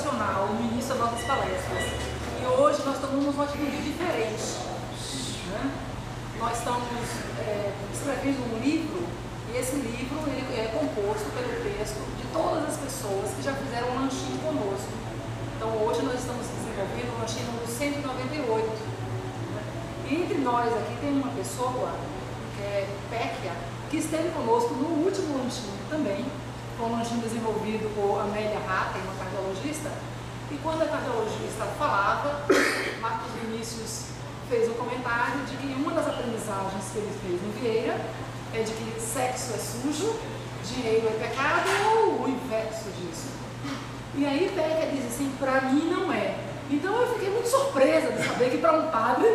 tradicional no início das nossas palestras. E hoje nós tomamos uma atitude diferente. Né? Nós estamos escrevendo um livro, e esse livro ele é composto pelo texto de todas as pessoas que já fizeram um lanchinho conosco. Então hoje nós estamos desenvolvendo o lanchinho número 198. Né? E entre nós aqui tem uma pessoa, que é Péquia, que esteve conosco no último lanchinho também. Foi um lanchinho desenvolvido por Amélia Hatten, uma cardiologista. E quando a cardiologista falava, Marcos Vinícius fez um comentário de que uma das aprendizagens que ele fez em Vieira é de que sexo é sujo, dinheiro é pecado ou o inverso disso. E aí Péquia diz assim, para mim não é. Então eu fiquei muito surpresa de saber que para um padre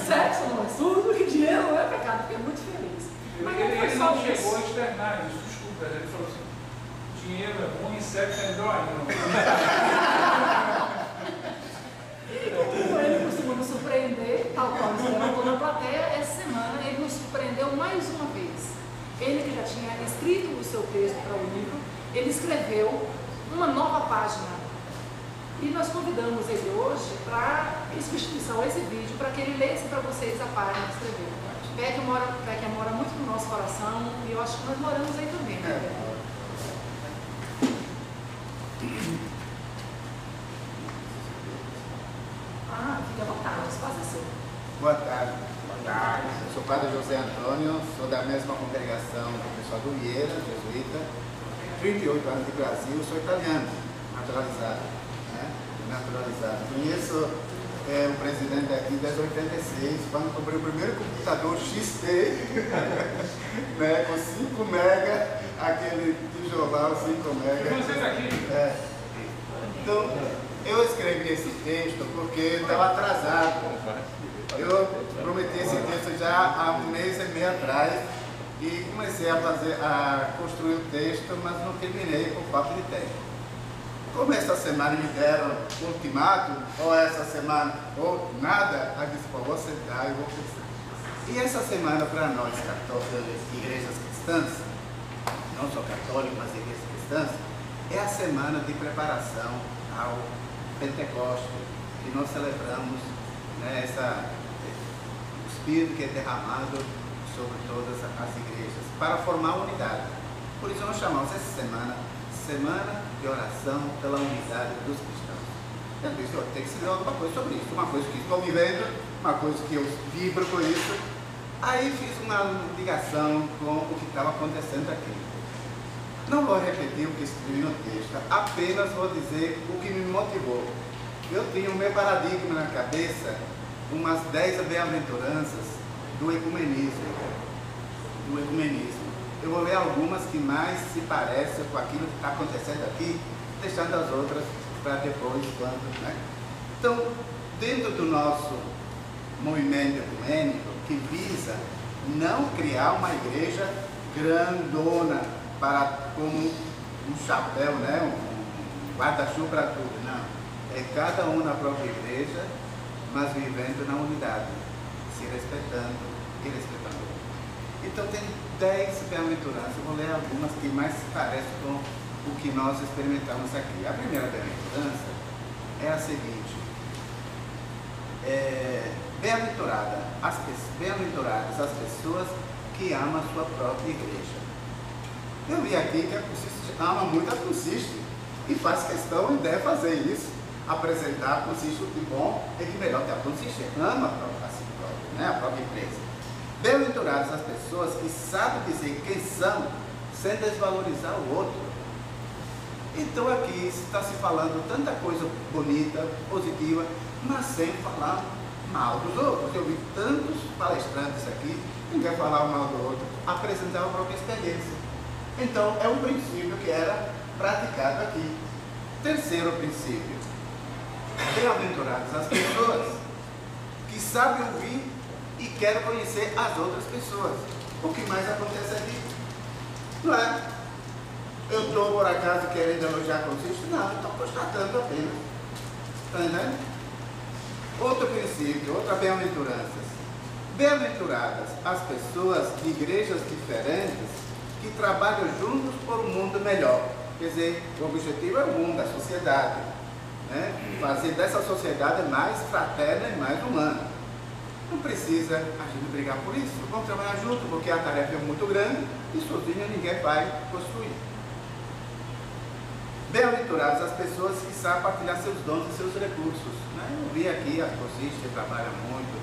sexo não é sujo, que dinheiro não é pecado. Fiquei muito feliz. Mas ele não chegou a externar isso, desculpa, ele falou assim, dinheiro é ruim, sexo é melhor. Como ele costuma nos surpreender, tal qual ele levantou na plateia, essa semana ele nos surpreendeu mais uma vez. Ele que já tinha escrito o seu texto para o livro, ele escreveu uma nova página. E nós convidamos ele hoje para substituição a esse vídeo, para que ele lesse para vocês a página que escreveu. Péquia mora muito no nosso coração e eu acho que nós moramos aí também, né? Fique à vontade, o espaço é seu. Boa tarde. Eu sou o padre José Antônio, sou da mesma congregação do pessoal do Vieira, jesuíta. 38 anos de Brasil, sou italiano, naturalizado. Conheço o presidente aqui desde 86, quando comprei o primeiro computador XT, né, com 5 mega, aquele tijolão 5 mega. Então, eu escrevi esse texto porque estava atrasado. Eu prometi esse texto já há um mês e meio atrás e comecei a construir o texto, mas não terminei por falta de tempo. Como essa semana me deram um ultimato, ou essa semana, ou nada, aí disse, vou sentar e vou pensar. E essa semana para nós, católicos, igrejas cristãs, não só católicos, mas igrejas cristãs, é a semana de preparação ao Pentecostes, que nós celebramos, né, o Espírito que é derramado sobre todas as igrejas, para formar a unidade. Por isso nós chamamos essa semana de oração pela unidade dos cristãos. Eu disse, tem que se dizer alguma coisa sobre isso, uma coisa que estou vivendo, uma coisa que eu vibro com isso. Aí fiz uma ligação com o que estava acontecendo aqui. Não vou repetir o que escrevi no texto, apenas vou dizer o que me motivou. Eu tinha o meu paradigma na cabeça, umas 10 bem-aventuranças do ecumenismo. Eu vou ler algumas que mais se parecem com aquilo que está acontecendo aqui, deixando as outras para depois, né? Então, dentro do nosso movimento ecumênico, que visa não criar uma igreja grandona, como um chapéu, né? Um guarda-chuva para tudo, não. É cada um na própria igreja, mas vivendo na unidade, se respeitando e respeitando. Então tem 10 bem-aventuranças, eu vou ler algumas que mais se parecem com o que nós experimentamos aqui. A primeira bem-aventurança é a seguinte: bem-aventuradas as pessoas que amam a sua própria igreja. Eu vi aqui que a Consiste ama muito a Consiste e faz questão e deve fazer isso, apresentar a Consiste o que bom é que melhor que a Consiste ama a si própria, né, a própria empresa. Bem-aventuradas as pessoas que sabem dizer quem são sem desvalorizar o outro. Então aqui está se falando tanta coisa bonita, positiva, mas sem falar mal dos outros. Eu vi tantos palestrantes aqui, ninguém falar mal do outro, apresentar a própria experiência. Então é um princípio que era praticado aqui. Terceiro princípio: bem-aventuradas as pessoas que sabem ouvir e querem conhecer as outras pessoas. O que mais acontece aqui? Não é? Eu estou por acaso querendo elogiar Consiste? Não, estou constatando apenas. Está entendendo? Outro princípio, outra bem-aventurança. Bem-aventuradas as pessoas de igrejas diferentes que trabalham juntos por um mundo melhor. Quer dizer, o objetivo é o mundo, a sociedade, né? Fazer dessa sociedade mais fraterna e mais humana. Não precisa a gente brigar por isso. Vamos trabalhar junto, porque a tarefa é muito grande e sozinho ninguém vai construir. Bem-aventuradas as pessoas que sabem partilhar seus dons e seus recursos. Né? Eu vi aqui a Cosiste que trabalha muito,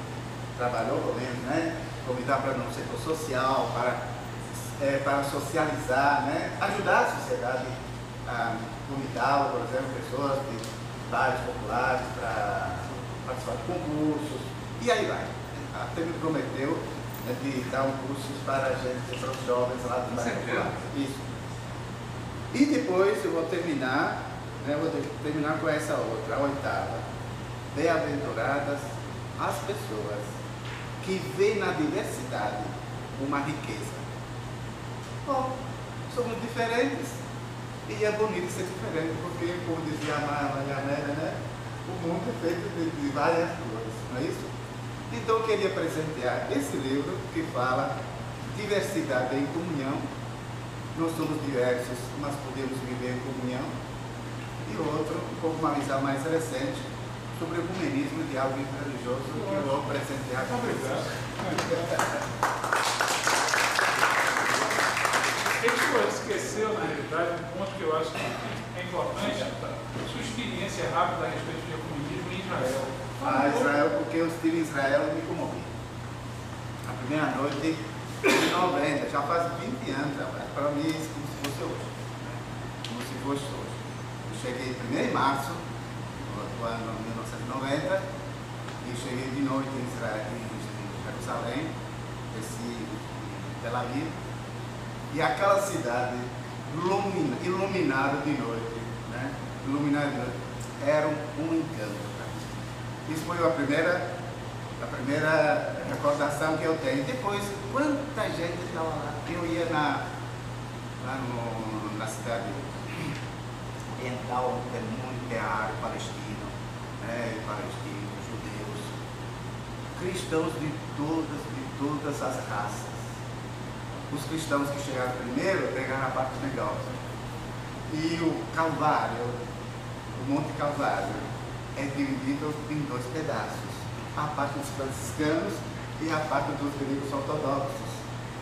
trabalhou pelo menos, né? Convidar para no setor social, para socializar, né? Ajudar a sociedade a convidá-la, por exemplo, pessoas de bairros populares para participar de concursos, e aí vai. Até me prometeu, né, de dar um curso para a gente, para os jovens lá do bairro popular. Isso. E depois eu vou terminar, né, com essa outra, a oitava. Bem-aventuradas as pessoas que veem na diversidade uma riqueza. Bom, somos diferentes e é bonito ser diferente, porque, como dizia a Maria Amélia, né, o mundo é feito de várias cores, não é isso? Então eu queria presentear esse livro que fala diversidade em comunhão. Nós somos diversos, mas podemos viver em comunhão. E outro, um pouco uma visão mais recente, sobre o ecumenismo e diálogo interreligioso, que eu vou presentear com vocês. A gente esqueceu, na realidade, um ponto que eu acho que é importante, sua experiência rápida a respeito do ecumenismo em Israel. Israel, porque eu estive em Israel e me comovi. A primeira noite de 90, já faz 20 anos, para mim é como se fosse hoje. Como se fosse hoje. Eu cheguei 1º de março do ano 1990 e cheguei de noite em Israel, em Jerusalém, desci em Tel Aviv, e aquela cidade iluminada de noite, né? Iluminada de noite, era um encanto. Isso foi a primeira recordação que eu tenho. Depois, quanta gente estava lá. Eu ia lá na cidade oriental, onde tem muito árabe, palestino, né, judeus, cristãos de todas as raças. Os cristãos que chegaram primeiro pegaram a parte melhor. E o Calvário, o Monte Calvário, é dividido em 2 pedaços. A parte dos franciscanos e a parte dos gregos ortodoxos.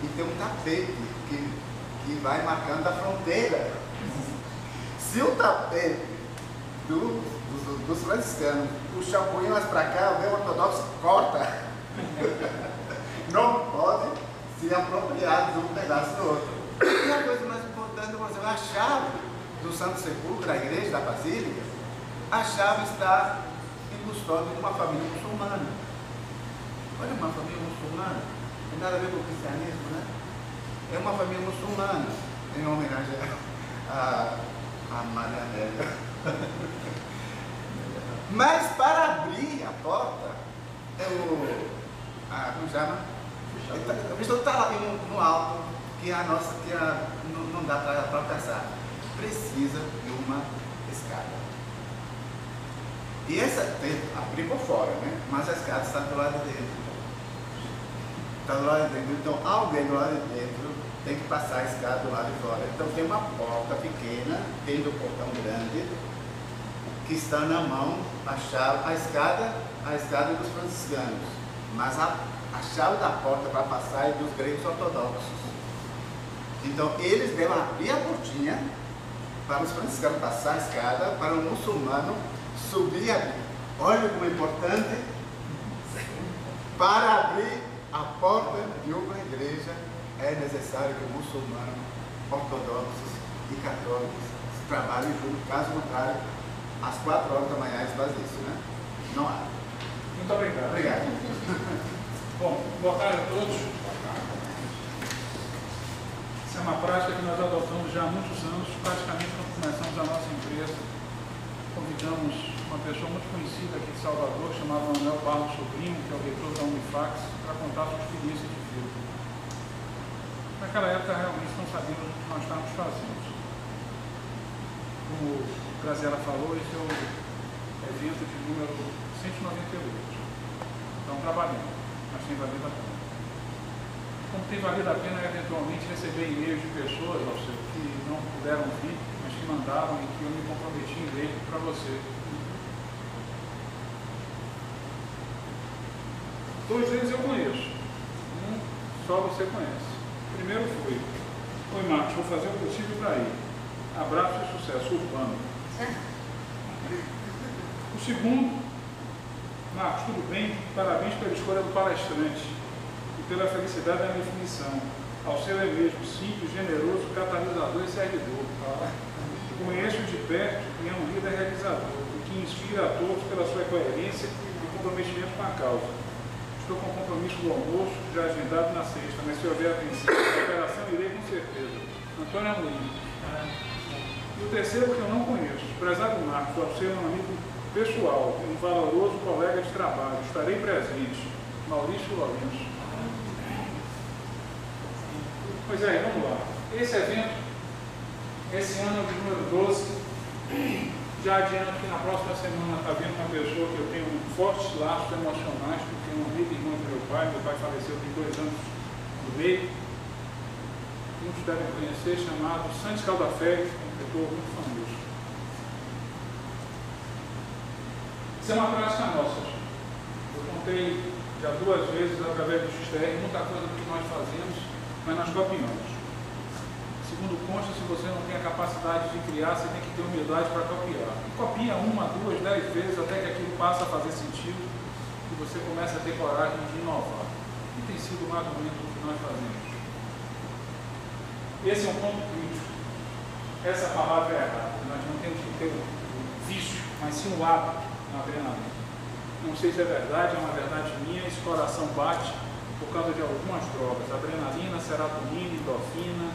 E tem um tapete que vai marcando a fronteira. Se o tapete dos franciscanos puxar um pouquinho mais para cá, o meu ortodoxo corta. Não pode se apropriar de um pedaço do outro. E a coisa mais importante, por exemplo, a chave do Santo Sepulcro, da igreja, da Basílica, a chave está em custódia de uma família muçulmana. Olha, uma família muçulmana, não tem nada a ver com o cristianismo, né? É uma família muçulmana, em homenagem a Maria Amélia. Mas para abrir a porta, como chama? A pessoa está lá no alto, não dá para passar. Precisa de uma escada. E essa tem abrir por fora, né? Mas a escada está do lado de dentro. Está do lado de dentro. Então alguém do lado de dentro tem que passar a escada do lado de fora. Então tem uma porta pequena, dentro do portão grande, que está na mão a chave, a escada dos franciscanos. Mas a chave da porta para passar é dos gregos ortodoxos. Então eles devem abrir a portinha para os franciscanos passar a escada, para o muçulmano subir ali. Olha como é importante. Para abrir a porta de uma igreja é necessário que o muçulmano, ortodoxos e católicos trabalhem juntos. Caso contrário, às 4 horas da manhã eles fazem isso, né? Não há. Muito obrigado. Obrigado. Bom, boa tarde a todos. Essa é uma prática que nós adotamos já há muitos anos, praticamente quando começamos a nossa empresa. Convidamos uma pessoa muito conhecida aqui de Salvador, chamada Manuel Barros Sobrinho, que é o reitor da Unifax, para contar sua experiência de vida. Naquela época, realmente não sabíamos o que nós estávamos fazendo. Como a Graziela falou, esse é o evento de número 198. Então, trabalhando, mas tem valido a pena. Como tem valido a pena, eventualmente, receber e-mails de pessoas que não puderam vir, mas que mandaram e que eu me comprometi em ler para você. 2 deles eu conheço, um só você conhece. O primeiro foi: oi Marcos, vou fazer o possível para ir. Abraço e sucesso, Urbano. O segundo: Marcos, tudo bem? Parabéns pela escolha do palestrante e pela felicidade da definição. Ao seu é mesmo, simples, generoso, catalisador e servidor. Conheço de perto e é um líder realizador, o que inspira a todos pela sua coerência e comprometimento com a causa. Estou com o compromisso do almoço já agendado na sexta, mas se houver atenção, a operação irei com certeza. Antônio Amorim. E o terceiro que eu não conheço, prezado Marcos, ao ser um amigo pessoal, um valoroso colega de trabalho, estarei presente. Maurício Lourenço. Pois é, vamos lá. Esse evento, esse ano é o de número 12. Já adianto que na próxima semana está vindo uma pessoa que eu tenho fortes laços emocionais, porque é um amigo e irmão do meu pai faleceu tem 2 anos no meio. Muitos devem conhecer, chamado Santos Caldaferri, um cantor muito famoso. Isso é uma prática nossa. Eu contei já 2 vezes através do XTR, muita coisa do que nós fazemos, mas nós copiamos. Segundo consta, se você não tem a capacidade de criar, você tem que ter humildade para copiar. E copia 1, 2, 10 vezes até que aquilo passe a fazer sentido e você começa a ter coragem de inovar. E tem sido mais ou menos o que nós fazemos. Esse é um ponto crítico. Essa palavra é errada. Nós não temos que ter o vício, mas sim o hábito na adrenalina. Não sei se é verdade, é uma verdade minha. Esse coração bate por causa de algumas drogas: adrenalina, serotonina, endorfina,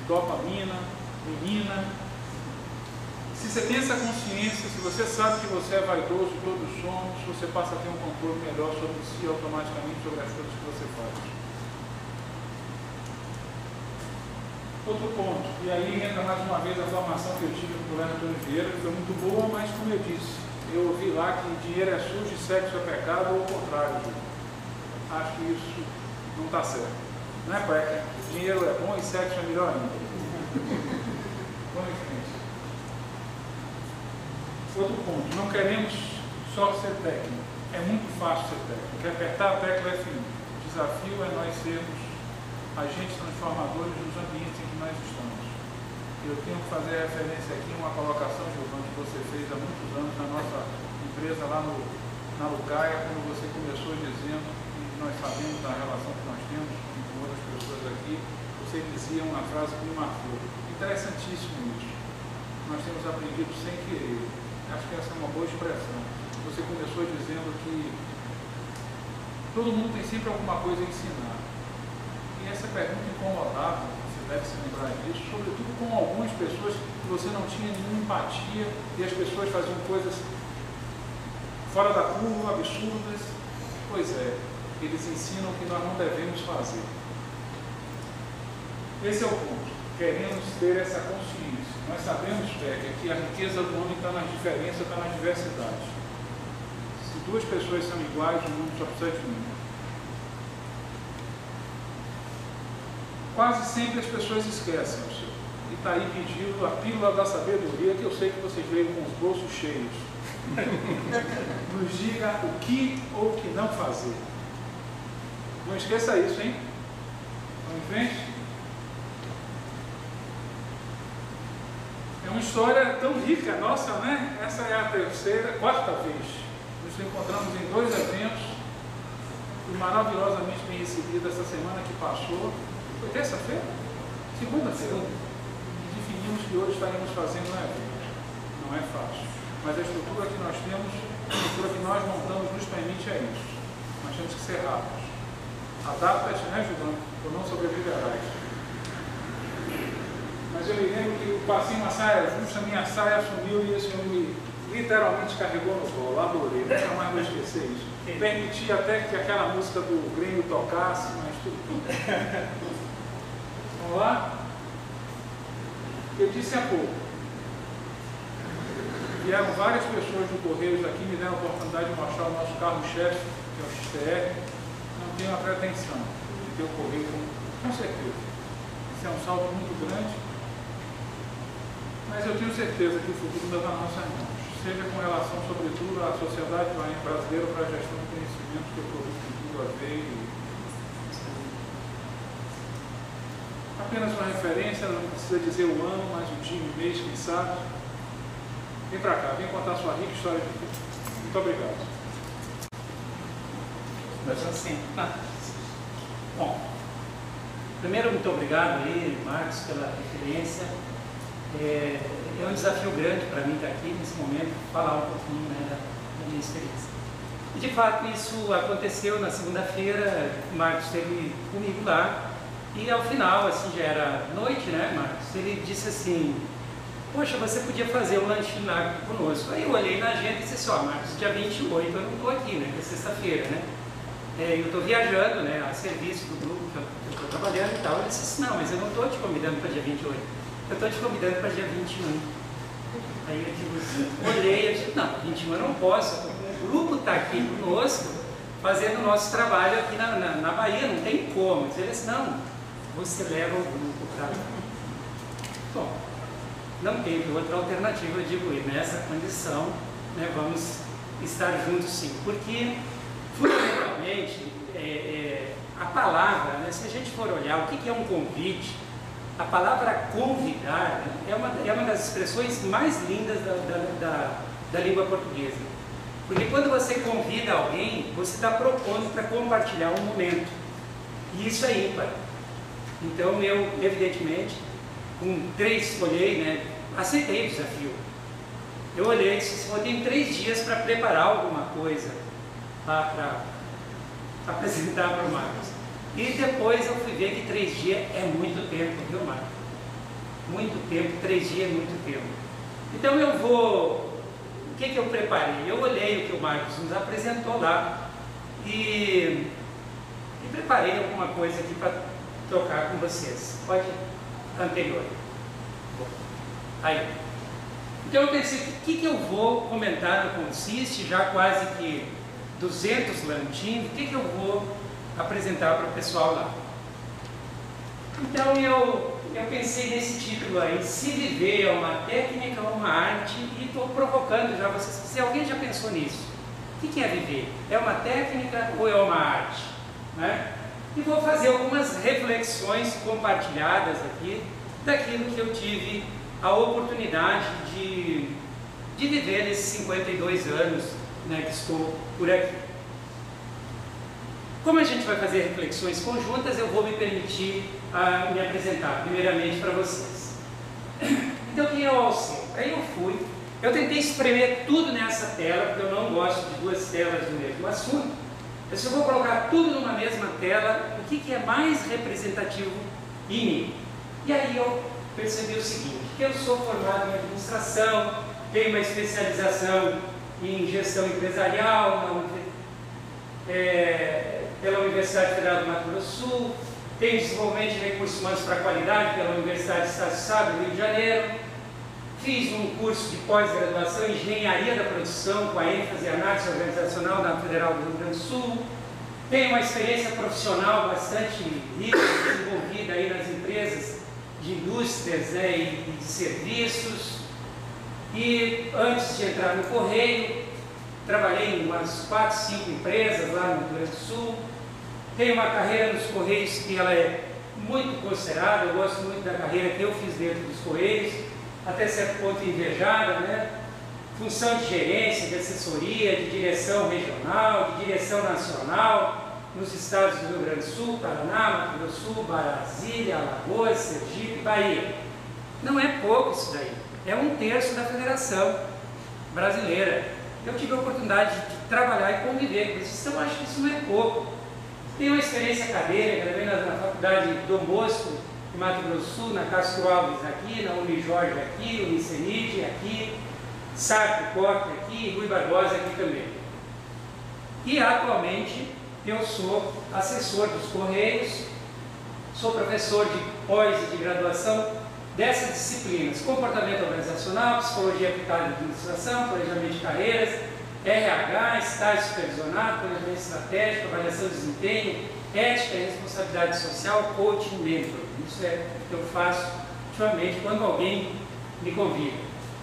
dopamina, menina. Se você tem essa consciência, se você sabe que você é vaidoso, todos somos, você passa a ter um controle melhor sobre si, automaticamente, sobre as coisas que você faz. Outro ponto, e aí entra mais uma vez a formação que eu tive no governo Antônio Vieira, que foi muito boa, mas como eu disse, eu ouvi lá que dinheiro é sujo e sexo é pecado, ou o contrário, Júlio. Acho que isso não está certo. Não é, pai? Dinheiro é bom e sexo é melhor ainda. Vamos em frente. Outro ponto, não queremos só ser técnico. É muito fácil ser técnico. Apertar a tecla F1. O desafio é nós sermos agentes transformadores dos ambientes em que nós estamos. Eu tenho que fazer referência aqui a uma colocação, Giovanni, que você fez há muitos anos na nossa empresa lá na Lucaia, quando você começou dizendo, e nós sabemos da relação que nós temos com outras pessoas aqui, você dizia uma frase que me marcou. Interessantíssimo isso. Nós temos aprendido sem querer. Acho que essa é uma boa expressão. Você começou dizendo que todo mundo tem sempre alguma coisa a ensinar. E essa pergunta incomodava, você deve se lembrar disso, sobretudo com algumas pessoas que você não tinha nenhuma empatia e as pessoas faziam coisas fora da curva, absurdas. Pois é, eles ensinam o que nós não devemos fazer. Esse é o ponto. Queremos ter essa consciência. Nós sabemos, Becker, que a riqueza do homem está nas diferenças, está nas diversidades. Se 2 pessoas são iguais, o mundo só precisa de uma. Quase sempre as pessoas esquecem, senhor. E está aí pedindo a pílula da sabedoria, que eu sei que vocês veem com os bolsos cheios. Nos diga o que ou o que não fazer. Não esqueça isso, hein? Vamos em frente? É uma história tão rica, nossa, né? Essa é a 4ª vez. Nos encontramos em 2 eventos. Fui maravilhosamente bem recebido essa semana que passou. Foi terça-feira? Segunda-feira. E definimos que hoje estaremos fazendo um evento. Não é fácil. Mas a estrutura que nós temos, a estrutura que nós montamos nos permite é isso. Nós temos que ser rápidos. Adapta-te, né, Judão? Ou não sobreviverás. Mas eu me lembro que eu passei uma saia justa, minha saia sumiu e esse homem literalmente carregou no colo. Adorei, nunca mais vou esquecer isso. Permiti até que aquela música do Grêmio tocasse, mas tudo. Vamos lá? Eu disse há pouco. Vieram várias pessoas do Correios aqui, me deram a oportunidade de mostrar o nosso carro-chefe, que é o XTR. Não tenho a pretensão de ter o Correio com certeza. Isso é um salto muito grande. Mas eu tenho certeza que o futuro está nas nossas mãos, seja com relação, sobretudo, à sociedade brasileira para a gestão do conhecimento que eu produzo tem tudo a ver. Apenas uma referência, não precisa dizer o ano, mas o dia, o mês, quem sabe. Vem para cá, vem contar a sua rica história de vida. Muito obrigado. Mas assim, bom, primeiro, muito obrigado aí, Marcos, pela referência. É um desafio grande para mim estar aqui nesse momento, falar um pouquinho, né, da minha experiência. E de fato isso aconteceu na segunda-feira, o Marcos esteve comigo lá, e ao final, assim, já era noite, né, Marcos? Ele disse assim: poxa, você podia fazer um lanchinho lá conosco. Aí eu olhei na agenda e disse assim: ó, Marcos, dia 28 eu não estou aqui, né, que é sexta-feira, né? Eu estou viajando, né, a serviço do grupo que eu estou trabalhando e tal. Ele disse assim: não, mas eu não estou te convidando para dia 28, eu estou te convidando para dia 21. Aí eu digo assim, olhei e disse: não, 21 eu não posso, o grupo está aqui conosco, fazendo o nosso trabalho aqui na Bahia, não tem como. Ele disse: não, você leva o grupo para lá. Bom, não tem outra alternativa, eu digo, e nessa condição, né, vamos estar juntos sim, porque fundamentalmente a palavra, né, se a gente for olhar o que é um convite, a palavra convidar, né, é uma das expressões mais lindas da língua portuguesa, porque quando você convida alguém, você está propondo para compartilhar um momento, e isso é ímpar. Então eu, evidentemente, olhei, né, aceitei o desafio. Eu olhei e disse: eu tenho 3 dias para preparar alguma coisa para apresentar para o Marcos. E depois eu fui ver que 3 dias é muito tempo, viu, Marcos? Muito tempo, 3 dias é muito tempo. Então o que eu preparei? Eu olhei o que o Marcos nos apresentou lá e preparei alguma coisa aqui para tocar com vocês. Pode anterior. Aí. Então eu pensei, o que eu vou comentar no Consiste, já quase que 200 lanchinhos, o que eu vou apresentar para o pessoal lá? Então eu pensei nesse título aí: se viver é uma técnica ou uma arte, e estou provocando já vocês. Se alguém já pensou nisso, o que é viver? É uma técnica ou é uma arte? Né? E vou fazer algumas reflexões compartilhadas aqui daquilo que eu tive a oportunidade de viver nesses 52 anos, né, que estou por aqui. Como a gente vai fazer reflexões conjuntas, eu vou me permitir me apresentar primeiramente para vocês. Então, quem é o Alceu? Aí eu tentei espremer tudo nessa tela, porque eu não gosto de 2 telas do mesmo assunto. Eu só vou colocar tudo numa mesma tela, o que é mais representativo em mim. E aí eu percebi o seguinte, que eu sou formado em administração, tenho uma especialização em gestão empresarial pela Universidade Federal do Mato Grosso do Sul, tenho desenvolvimento de recursos humanos para a qualidade pela Universidade do Estado do Estado, Rio de Janeiro, fiz um curso de pós-graduação em Engenharia da Produção, com a ênfase em análise organizacional da Federal do Rio Grande do Sul. Tenho uma experiência profissional bastante rica, desenvolvida aí nas empresas de indústrias, né, e de serviços. E antes de entrar no Correio, trabalhei em umas 4, 5 empresas lá no Rio Grande do Sul. Tenho uma carreira nos Correios que ela é muito considerada, eu gosto muito da carreira que eu fiz dentro dos Correios, até certo ponto invejada, né? Função de gerência, de assessoria, de direção regional, de direção nacional, nos estados do Rio Grande do Sul, Paraná, Mato Grosso do Sul, Brasília, Alagoas, Sergipe e Bahia. Não é pouco isso daí, é 1/3 da Federação Brasileira. Eu tive a oportunidade de trabalhar e conviver com isso, então eu acho que isso não é pouco. Tenho uma experiência acadêmica também na Faculdade Dom Bosco, em Mato Grosso do Sul, na Castro Alves aqui, na Unijorge aqui, Unicenid aqui, Sartre Coque aqui, Rui Barbosa aqui também. E atualmente eu sou assessor dos Correios, sou professor de pós e de graduação dessas disciplinas: comportamento organizacional, psicologia aplicada à administração, planejamento de carreiras, RH, estágio supervisionado, planejamento estratégico, avaliação de desempenho, ética e responsabilidade social, coaching, mentor. Isso é o que eu faço ultimamente quando alguém me convida.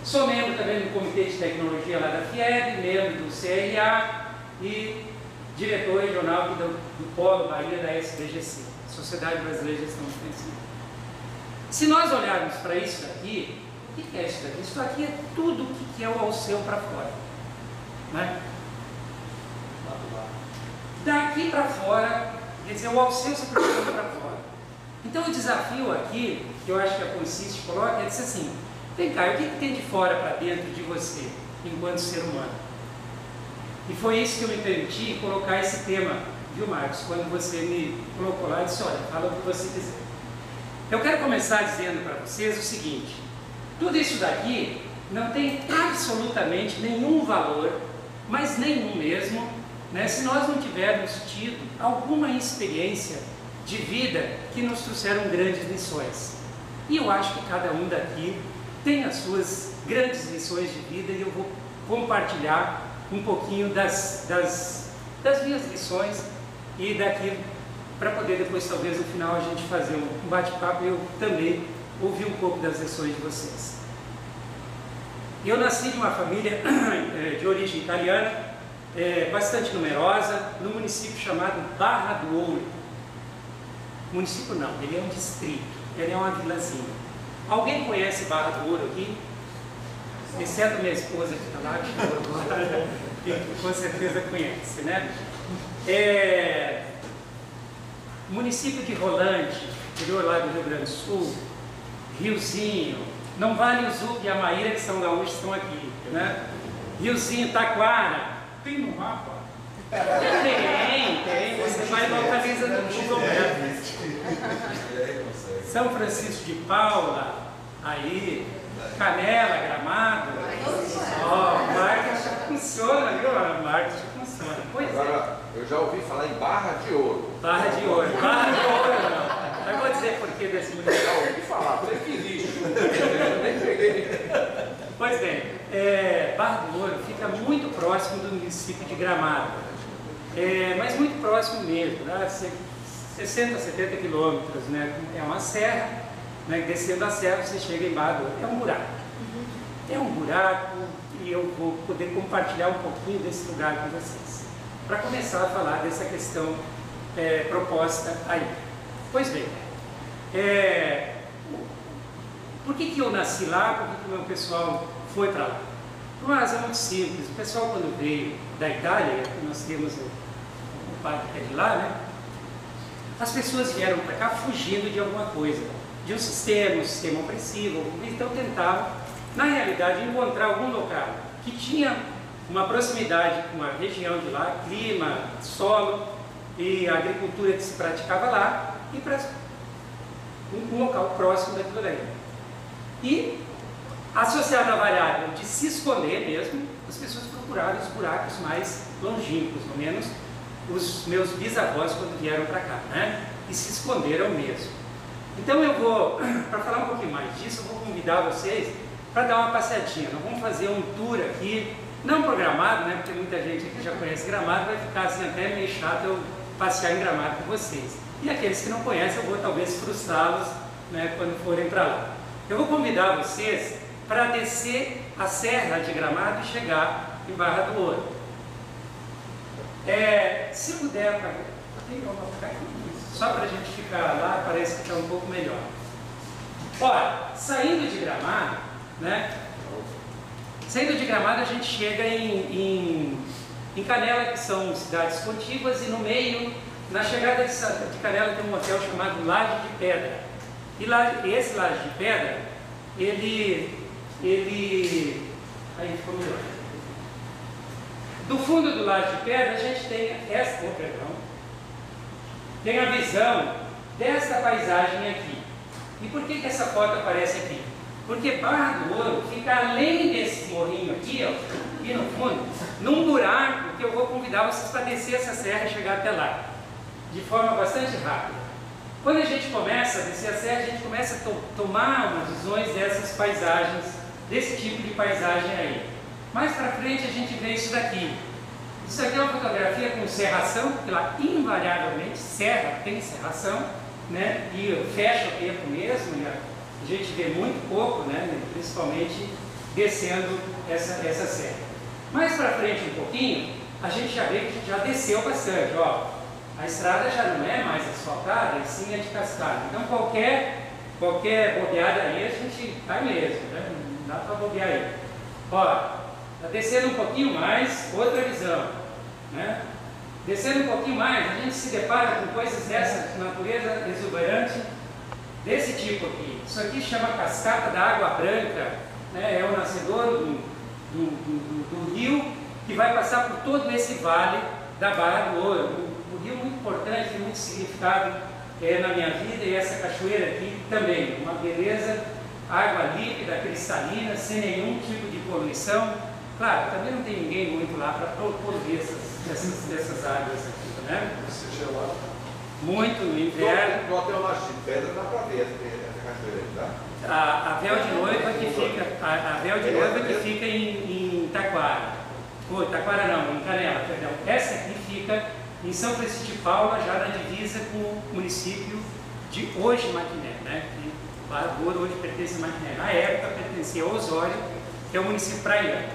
Sou membro também do Comitê de Tecnologia lá da FIEB, membro do CRA e diretor regional do Polo Bahia da SBGC, Sociedade Brasileira de Gestão de Conhecimento. Se nós olharmos para isso daqui, o que é isso daqui? Isso daqui é tudo o que é o Alceu para fora. Né? Daqui para fora, quer dizer, o Alceu se projeta para fora. Então o desafio aqui, que eu acho que a Consiste coloca, é dizer assim, vem cá, o que tem de fora para dentro de você, enquanto ser humano? E foi isso que eu me permiti colocar esse tema, viu, Marcos? Quando você me colocou lá e disse, olha, fala o que você quiser. Eu quero começar dizendo para vocês o seguinte, tudo isso daqui não tem absolutamente nenhum valor, mas nenhum mesmo, né, se nós não tivermos tido alguma experiência de vida que nos trouxeram grandes lições. E eu acho que cada um daqui tem as suas grandes lições de vida e eu vou compartilhar um pouquinho das minhas lições e daquilo para poder depois, talvez, no final, a gente fazer um bate-papo e eu também ouvir um pouco das lições de vocês. Eu nasci de uma família de origem italiana, bastante numerosa, no município chamado Barra do Ouro. Município não, ele é um distrito, ele é uma vilazinha. Alguém conhece Barra do Ouro aqui? Exceto minha esposa que está lá, que chegou agora, que com certeza conhece, né? Município de Rolante, interior lá do Rio Grande do Sul, Riozinho, não vale o Zuc e a Maíra, que são gaúchos, estão aqui, né? Riozinho, Taquara. Tem no mapa? Tem, você vai localiza no Google Maps. São Francisco de Paula, aí, Canela, Gramado. Ó, marketing funciona, viu? Marketing funciona. Pois Agora, eu já ouvi falar em Barra de Ouro. Barra de Ouro não. Eu vou dizer por que desse município. Já ouvi falar, sei que existe. Nem peguei. Pois bem, Barra do Ouro fica muito próximo do município de Gramado, mas muito próximo mesmo, né? 60, 70 quilômetros, né? É uma serra, né? Descendo a serra você chega em Barra do Ouro, é um buraco. É um buraco e eu vou poder compartilhar um pouquinho desse lugar com vocês, para começar a falar dessa questão proposta aí. Pois bem, por que eu nasci lá? Por que o meu pessoal foi para lá? Por uma razão muito simples. O pessoal, quando veio da Itália, nós temos o pai que é de lá, né? As pessoas vieram para cá fugindo de alguma coisa, de um sistema opressivo, então tentavam, na realidade, encontrar algum local que tinha uma proximidade com a região de lá, clima, solo e a agricultura que se praticava lá, e para um local próximo daquilo daí. E, associado à variável de se esconder mesmo, as pessoas procuraram os buracos mais longínquos, pelo menos os meus bisavós quando vieram para cá, né? E se esconderam mesmo. Então eu vou, para falar um pouquinho mais disso, eu vou convidar vocês para dar uma passeadinha. Nós vamos fazer um tour aqui, não programado, né? Porque muita gente aqui já conhece Gramado, vai ficar assim até meio chato eu passear em Gramado com vocês. E aqueles que não conhecem, eu vou talvez frustrá-los, né, quando forem para lá. Eu vou convidar vocês para descer a Serra de Gramado e chegar em Barra do Ouro. Se puder, só para a gente ficar lá, parece que está um pouco melhor. Olha, saindo de Gramado, né? Saindo de Gramado a gente chega em Canela, que são cidades contiguas, e no meio, na chegada de Canela tem um hotel chamado Laje de Pedra. E esse Laje de Pedra, aí ficou melhor. Do fundo do Laje de Pedra a gente tem tem a visão desta paisagem aqui. E por que essa foto aparece aqui? Porque Barra do Ouro fica além desse morrinho aqui, ó, aqui no fundo, num buraco que eu vou convidar vocês para descer essa serra e chegar até lá, de forma bastante rápida. Quando a gente começa a descer a serra, a gente começa a tomar umas visões dessas paisagens, desse tipo de paisagem aí. Mais para frente a gente vê isso daqui. Isso aqui é uma fotografia com serração, porque lá invariavelmente serra tem serração, né? E fecha o tempo mesmo, a gente vê muito pouco, né? Principalmente descendo essa serra. Mais para frente um pouquinho, a gente já vê que já desceu bastante, ó. A estrada já não é mais asfaltada, e sim é de cascalho. Então qualquer bobeada aí a gente cai mesmo, né? Não dá para bobear aí. Ó, tá descendo um pouquinho mais, outra visão, né? Descendo um pouquinho mais, a gente se depara com coisas dessa natureza exuberante, desse tipo aqui. Isso aqui chama Cascata da Água Branca, né? É o nascedor do rio que vai passar por todo esse vale da Barra do Ouro. Um rio muito importante, tem muito significado na minha vida, e essa cachoeira aqui também, uma beleza, água límpida, cristalina, sem nenhum tipo de poluição. Claro, também não tem ninguém muito lá para poluir dessas águas aqui, né? Você chegou lá? Muito, no inverno. No hotel Laje de Pedra dá para ver essa cachoeira aí, tá? A véu de noiva que fica em Taquara. Ou Taquara não, em Canela, perdão. Essa aqui fica em São Francisco de Paula, já na divisa com o município de hoje Maquiné, né? Que Barra do Ouro hoje pertence a Maquiné. Na época pertencia ao Osório, que é o município praiano.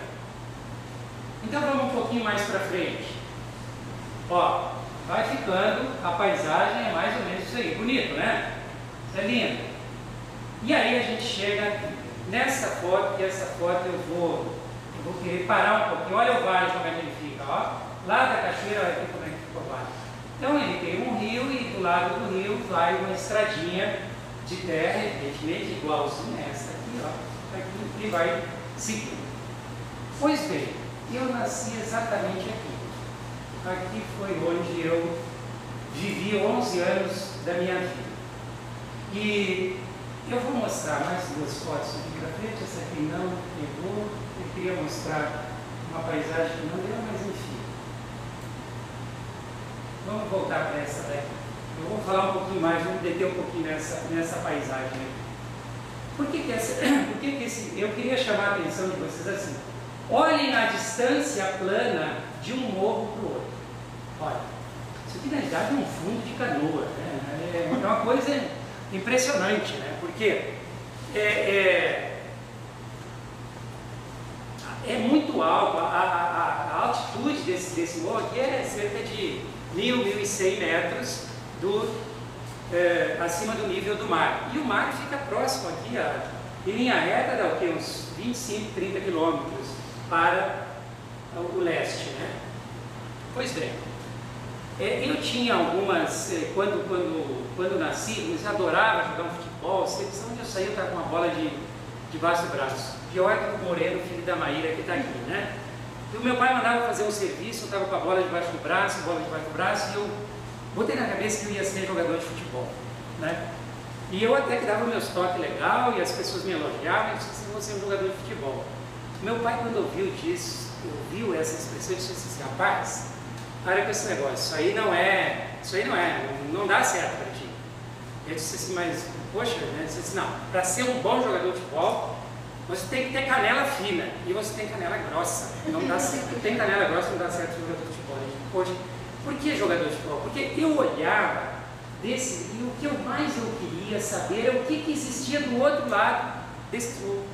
Então vamos um pouquinho mais para frente. Ó, vai ficando, a paisagem é mais ou menos isso aí. Bonito, né? Isso é lindo. E aí a gente chega nessa foto, que essa foto eu vou querer parar um pouquinho. Olha o vale como é que ele fica, ó. Lá da cachoeira, olha aqui como é que fica o vale. Então ele tem um rio e do lado do rio vai uma estradinha de terra, evidentemente igualzinha a essa aqui, ó. Aqui, e vai seguindo. Pois bem, eu nasci exatamente aqui. Aqui foi onde eu vivi 11 anos da minha vida. E eu vou mostrar mais duas fotos aqui para frente. Essa aqui não pegou. Eu queria mostrar uma paisagem que não deu, mas enfim. Vamos voltar para essa daqui. Eu vou falar um pouquinho mais, vamos deter um pouquinho nessa paisagem aqui. Por que eu queria chamar a atenção de vocês assim? Olhem a distância plana de um morro para o outro. Olha, isso aqui na verdade é um fundo de canoa, né? É uma coisa impressionante, né? Porque é muito alto, a altitude desse morro aqui é cerca de 1.000, 1.100 metros acima do nível do mar. E o mar fica próximo aqui, em linha reta, dá o quê? Uns 25, 30 quilômetros para o leste, né? Pois bem, eu tinha algumas, quando nasci, eu adorava jogar um futebol, sempre onde eu saía eu estava com uma bola debaixo do braço, pior que o Moreno, filho da Maíra, que está aqui, né? E o meu pai mandava fazer um serviço, eu estava com a bola debaixo do braço, e eu botei na cabeça que eu ia ser jogador de futebol, né? E eu até que dava o meu toque legal, e as pessoas me elogiavam, e disse, você é um jogador de futebol. Meu pai, quando ouviu essa expressão, disse assim, rapaz, para com esse negócio, isso aí não dá certo para ti. Eu disse assim, mas, poxa, né? Eu disse assim, não, para ser um bom jogador de futebol, você tem que ter canela fina, e você tem canela grossa, não dá certo. Tem canela grossa, não dá certo jogador de futebol. Poxa, por que jogador de futebol? Porque eu olhava e o que eu queria saber é o que existia do outro lado desse jogo.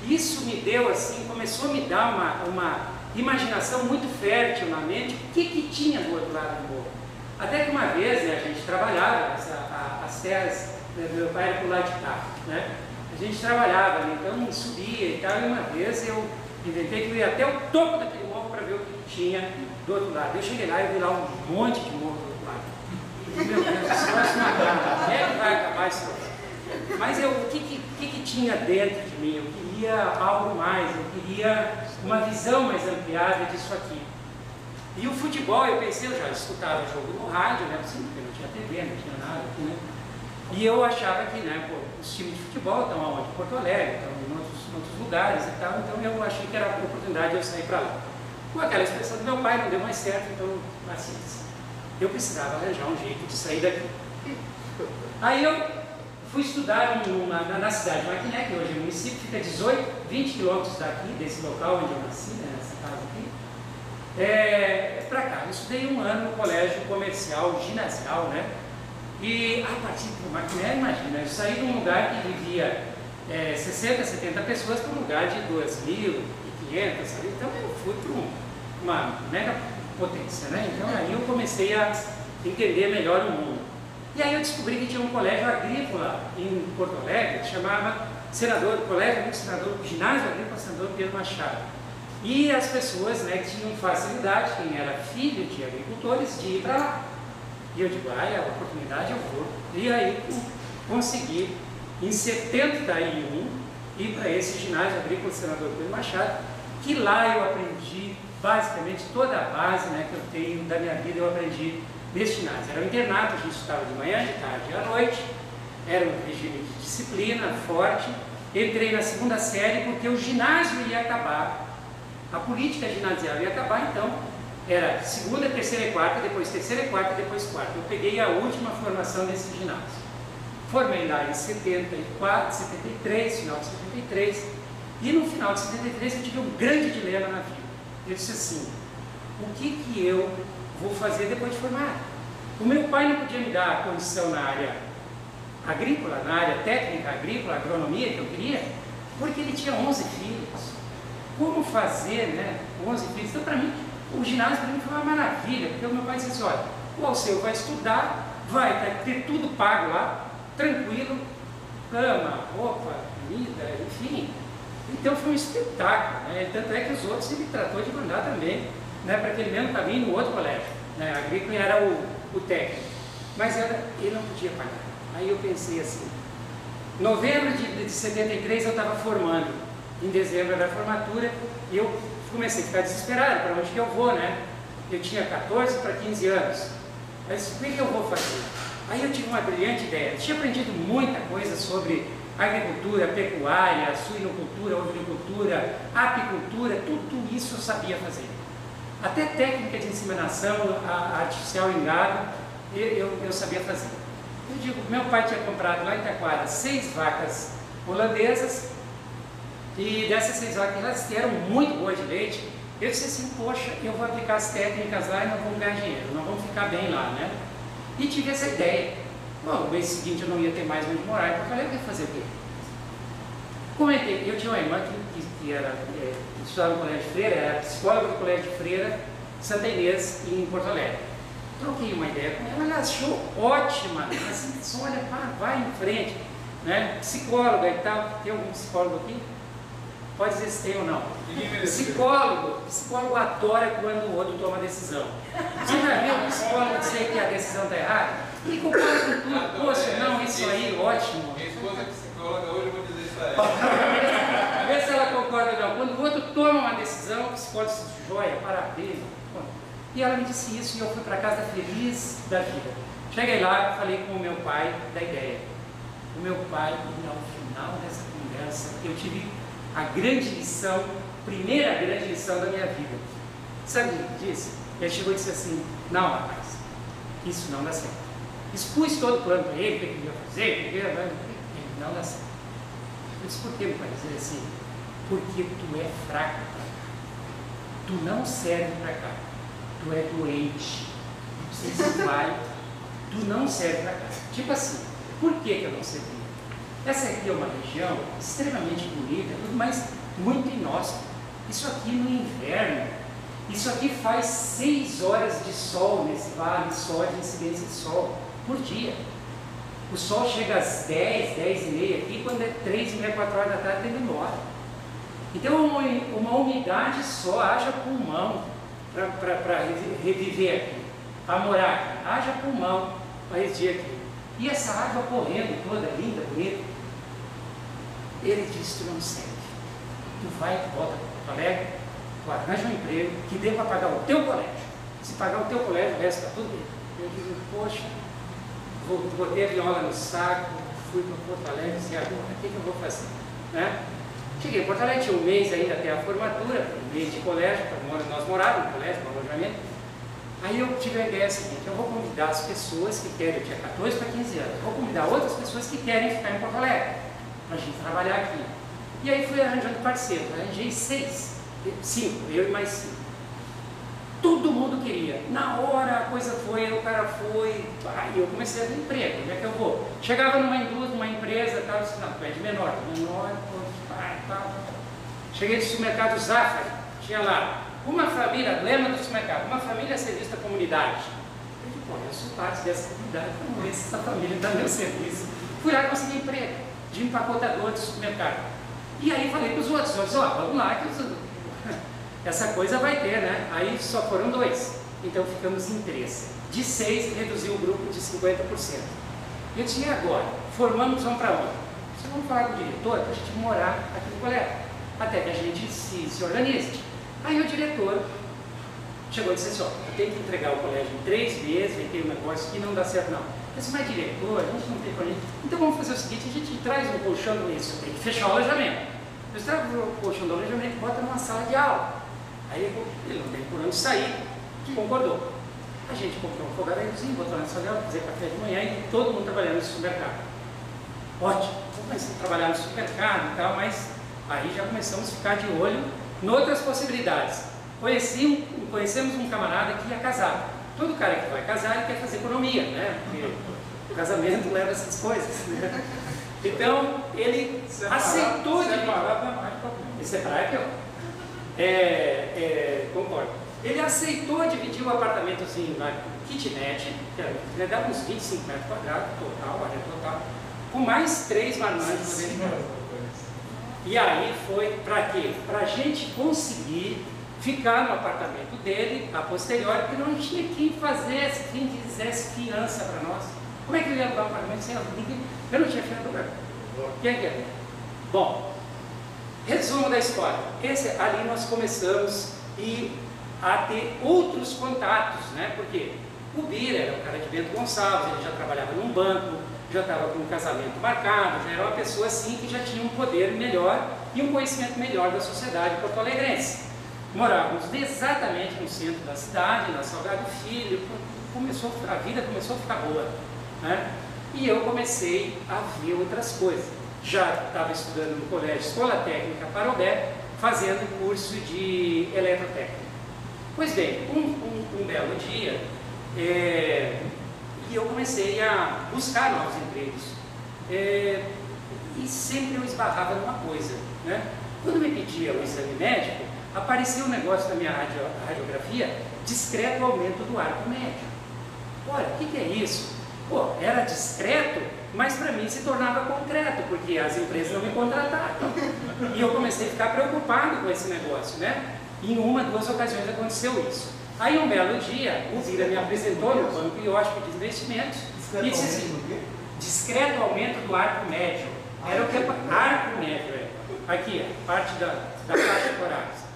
Isso me deu assim, começou a me dar uma imaginação muito fértil na mente, o que tinha do outro lado do morro. Até que uma vez, né, a gente trabalhava, as terras, meu pai era por lá de cá, né? A gente trabalhava, né, então subia e tal, e uma vez eu inventei que eu ia até o topo daquele morro para ver o que tinha do outro lado. Eu cheguei lá e vi lá um monte de morro do outro lado. E, meu Deus, esse negócio não acaba, como é que vai acabar esse negócio? Mas o que tinha dentro de mim? Eu queria algo mais, eu queria uma visão mais ampliada disso aqui. E o futebol, eu pensei, eu já escutava jogo no rádio, né? Sim, porque não tinha TV, não tinha nada aqui, né? E eu achava que, né, os times de futebol estão aonde? Em Porto Alegre, estão em outros lugares e tal, então eu achei que era a oportunidade de eu sair para lá. Com aquela expressão do meu pai, não deu mais certo, então, assim, eu precisava arranjar um jeito de sair daqui. Aí eu fui estudar na cidade de Maquiné, que hoje é município, fica 20 quilômetros daqui, desse local onde eu nasci, né, nessa casa aqui, para cá. Eu estudei um ano no colégio comercial ginasial, né? E a partir do Maquiné, imagina, eu saí de um lugar que vivia 60, 70 pessoas para um lugar de 2.500, sabe? Então eu fui para uma mega potência, né? Então aí eu comecei a entender melhor o mundo. E aí eu descobri que tinha um colégio agrícola em Porto Alegre, que chamava Ginásio Agrícola Senador Pedro Machado. E as pessoas, né, tinham facilidade, quem era filho de agricultores, de ir para lá. E eu digo, é a oportunidade, eu vou. E aí consegui, em 71, ir para esse Ginásio Agrícola Senador Pedro Machado, que lá eu aprendi basicamente toda a base, né, que eu tenho da minha vida, eu aprendi nesse ginásio. Era um internato, a gente estudava de manhã, de tarde e à noite, era um regime de disciplina forte. Entrei na segunda série porque o ginásio ia acabar, a política ginasial ia acabar, então era segunda, terceira e quarta, depois terceira e quarta, depois quarta. Eu peguei a última formação desse ginásio. Formei lá em 74, 73, final de 73, e no final de 73 eu tive um grande dilema na vida. Eu disse assim, o que eu vou fazer depois de formar? O meu pai não podia me dar a condição na área agrícola, na área técnica agrícola, agronomia que eu queria, porque ele tinha 11 filhos. Como fazer, né, 11 filhos? Então, para mim, o ginásio para mim foi uma maravilha, porque o meu pai disse assim, olha, o Alceu vai estudar, vai ter tudo pago lá, tranquilo, cama, roupa, comida, enfim. Então foi um espetáculo, né? Tanto é que os outros ele tratou de mandar também, né, para aquele mesmo caminho no outro colégio, né? Agrícola era o técnico, mas ele não podia pagar. Aí eu pensei assim, novembro de 73 eu estava formando, em dezembro da formatura, e eu comecei a ficar desesperado, para onde que eu vou, né? Eu tinha 14 para 15 anos, mas o que eu vou fazer? Aí eu tive uma brilhante ideia, eu tinha aprendido muita coisa sobre agricultura, pecuária, suinocultura, ovinocultura, apicultura, tudo isso eu sabia fazer. Até técnica de inseminação artificial em gado, eu sabia fazer. Eu digo, meu pai tinha comprado lá em Taquara 6 vacas holandesas, e dessas 6 vacas elas eram muito boas de leite. Eu disse assim, poxa, eu vou aplicar as técnicas lá e não vamos ganhar dinheiro, não vamos ficar bem lá, né? E tive essa ideia. Bom, no mês seguinte eu não ia ter mais onde morar, então eu falei, eu ia fazer o quê? Comentei, eu tinha uma irmã que estudava no Colégio de Freira, era psicóloga do Colégio de Freira, Santa Inês, em Porto Alegre. Troquei uma ideia com ela, ela achou ótima, assim, olha, vai em frente, né? Psicóloga e tal, tem algum psicólogo aqui? Pode dizer se tem ou não. Psicólogo adora quando o outro toma decisão. Você já viu o psicólogo dizer que a decisão está errada? E concorda com tudo, poxa, não, isso aí, ótimo. Minha esposa é psicóloga, hoje eu vou dizer isso a ela. Vê se ela concorda ou não. Quando o outro toma uma decisão, o psicólogo diz, joia, parabéns. E ela me disse isso e eu fui para casa feliz da vida. Cheguei lá, falei com o meu pai da ideia. O meu pai, e ao final dessa conversa, eu tive a grande lição, primeira grande lição da minha vida. Sabe o que ele disse? Ele chegou e disse assim, não, rapaz, isso não dá certo. Expus todo o plano para ele, o que ele ia fazer, ele não dá certo. Eu disse, por que, meu pai? Dizer assim, porque tu é fraco, tu não serve para cá, tu é doente, você vai, tu não serve para cá. Tipo assim, por que eu não servi? Essa aqui é uma região extremamente bonita, mas muito inóspita. Isso aqui no inverno, isso aqui faz 6 horas de sol nesse vale, só de incidência de sol, por dia. O sol chega às 10, 10 e meia aqui, quando é 3 e meia, 4 horas da tarde, ele embora. Então uma umidade só, haja pulmão para reviver aqui, para morar aqui, haja pulmão para residir aqui. E essa água correndo toda, linda, bonita. Ele disse, tu não serve. Tu vai, volta para Porto Alegre, tu arranja um emprego que dê para pagar o teu colégio. Se pagar o teu colégio, o resto está tudo bem. Eu digo, poxa, botei a viola no saco, fui para Porto Alegre e disse, agora, o que eu vou fazer? Né? Cheguei em Porto Alegre, tinha um mês ainda até a formatura, um mês de colégio, nós morávamos no colégio, no alojamento. Aí eu tive a ideia seguinte, eu vou convidar as pessoas que querem, eu tinha 14 para 15 anos, vou convidar outras pessoas que querem ficar em Porto Alegre, para a gente trabalhar aqui. E aí fui arranjando parceiros, arranjei 5, eu e mais 5. Todo mundo queria. Na hora a coisa foi, o cara foi, e eu comecei a ter emprego. Onde é que eu vou? Chegava numa indústria, numa empresa, tal, assim, não, pede menor, tal. Cheguei no supermercado Zafari, tinha lá uma família, lema do supermercado, uma família a serviço da comunidade. Eu disse, pô, eu sou parte dessa comunidade, vamos ver se essa família dá meu serviço. Fui lá e consegui emprego de empacotador de supermercado. E aí falei para os outros, ó, vamos lá, essa coisa vai ter, né? Aí só foram 2, então ficamos em 3. De 6, reduziu o grupo de 50%. Eu disse, e agora? Formamos, vamos para onde? Vocês vão falar com o diretor para a gente morar aqui no colégio, até que a gente se organize. Aí o diretor chegou e disse assim, ó, eu tenho que entregar o colégio em 3 meses, vai ter um negócio que não dá certo não. Eu disse, mas diretor, a gente não tem colégio. Então vamos fazer o seguinte, a gente traz um colchão nisso, tem que fechar o alojamento. Você traz o colchão do alojamento e bota numa sala de aula. Aí ele não tem por onde sair, concordou. A gente comprou um fogareirozinho, botou na sala de aula, fazer café de manhã e todo mundo trabalhando no supermercado. Ótimo, comecei a trabalhar no supermercado e tal, mas aí já começamos a ficar de olho em outras possibilidades. Conhecemos um camarada que ia casar. Todo cara que vai casar, ele quer fazer economia, né? Porque o casamento leva essas coisas, né? Então, ele aceitou de... Separado é mais problema. Separar é pior. Concordo. Ele aceitou dividir o apartamento assim, na kitnet, que dava uns 25 metros quadrados, total, área total, com mais 3 marmanjos dentro de casa. E aí foi para quê? Para a gente conseguir ficar no apartamento dele, a posteriori, porque não tinha quem fazesse, quem fizesse fiança para nós. Como é que eu ia alugar um apartamento sem ninguém? Eu não tinha fiador. Quem é que é? Bom, resumo da história. Ali nós começamos a ter outros contatos, né? Porque o Bira era um cara de Bento Gonçalves, ele já trabalhava num banco, já estava com um casamento marcado, já era uma pessoa assim que já tinha um poder melhor e um conhecimento melhor da sociedade porto-alegrense. Morávamos exatamente no centro da cidade, na Salgado Filho, a vida começou a ficar boa, né? E eu comecei a ver outras coisas. Já estava estudando no colégio Escola Técnica Parobé, fazendo curso de eletrotécnica. Pois bem, um belo dia, e eu comecei a buscar novos empregos. E sempre eu esbarrava numa coisa, né? Quando me pedia o exame médico, apareceu um negócio na minha radiografia, discreto aumento do arco médio. Olha, o que é isso? Pô, era discreto, mas para mim se tornava concreto, porque as empresas não me contratavam. E eu comecei a ficar preocupado com esse negócio, né? Em 1 ou 2 ocasiões aconteceu isso. Aí um belo dia, o Vira me apresentou no Banco Iósco de Investimentos e disse assim, discreto aumento do arco médio. Era o que é arco médio, aqui, a parte da faixa corácea.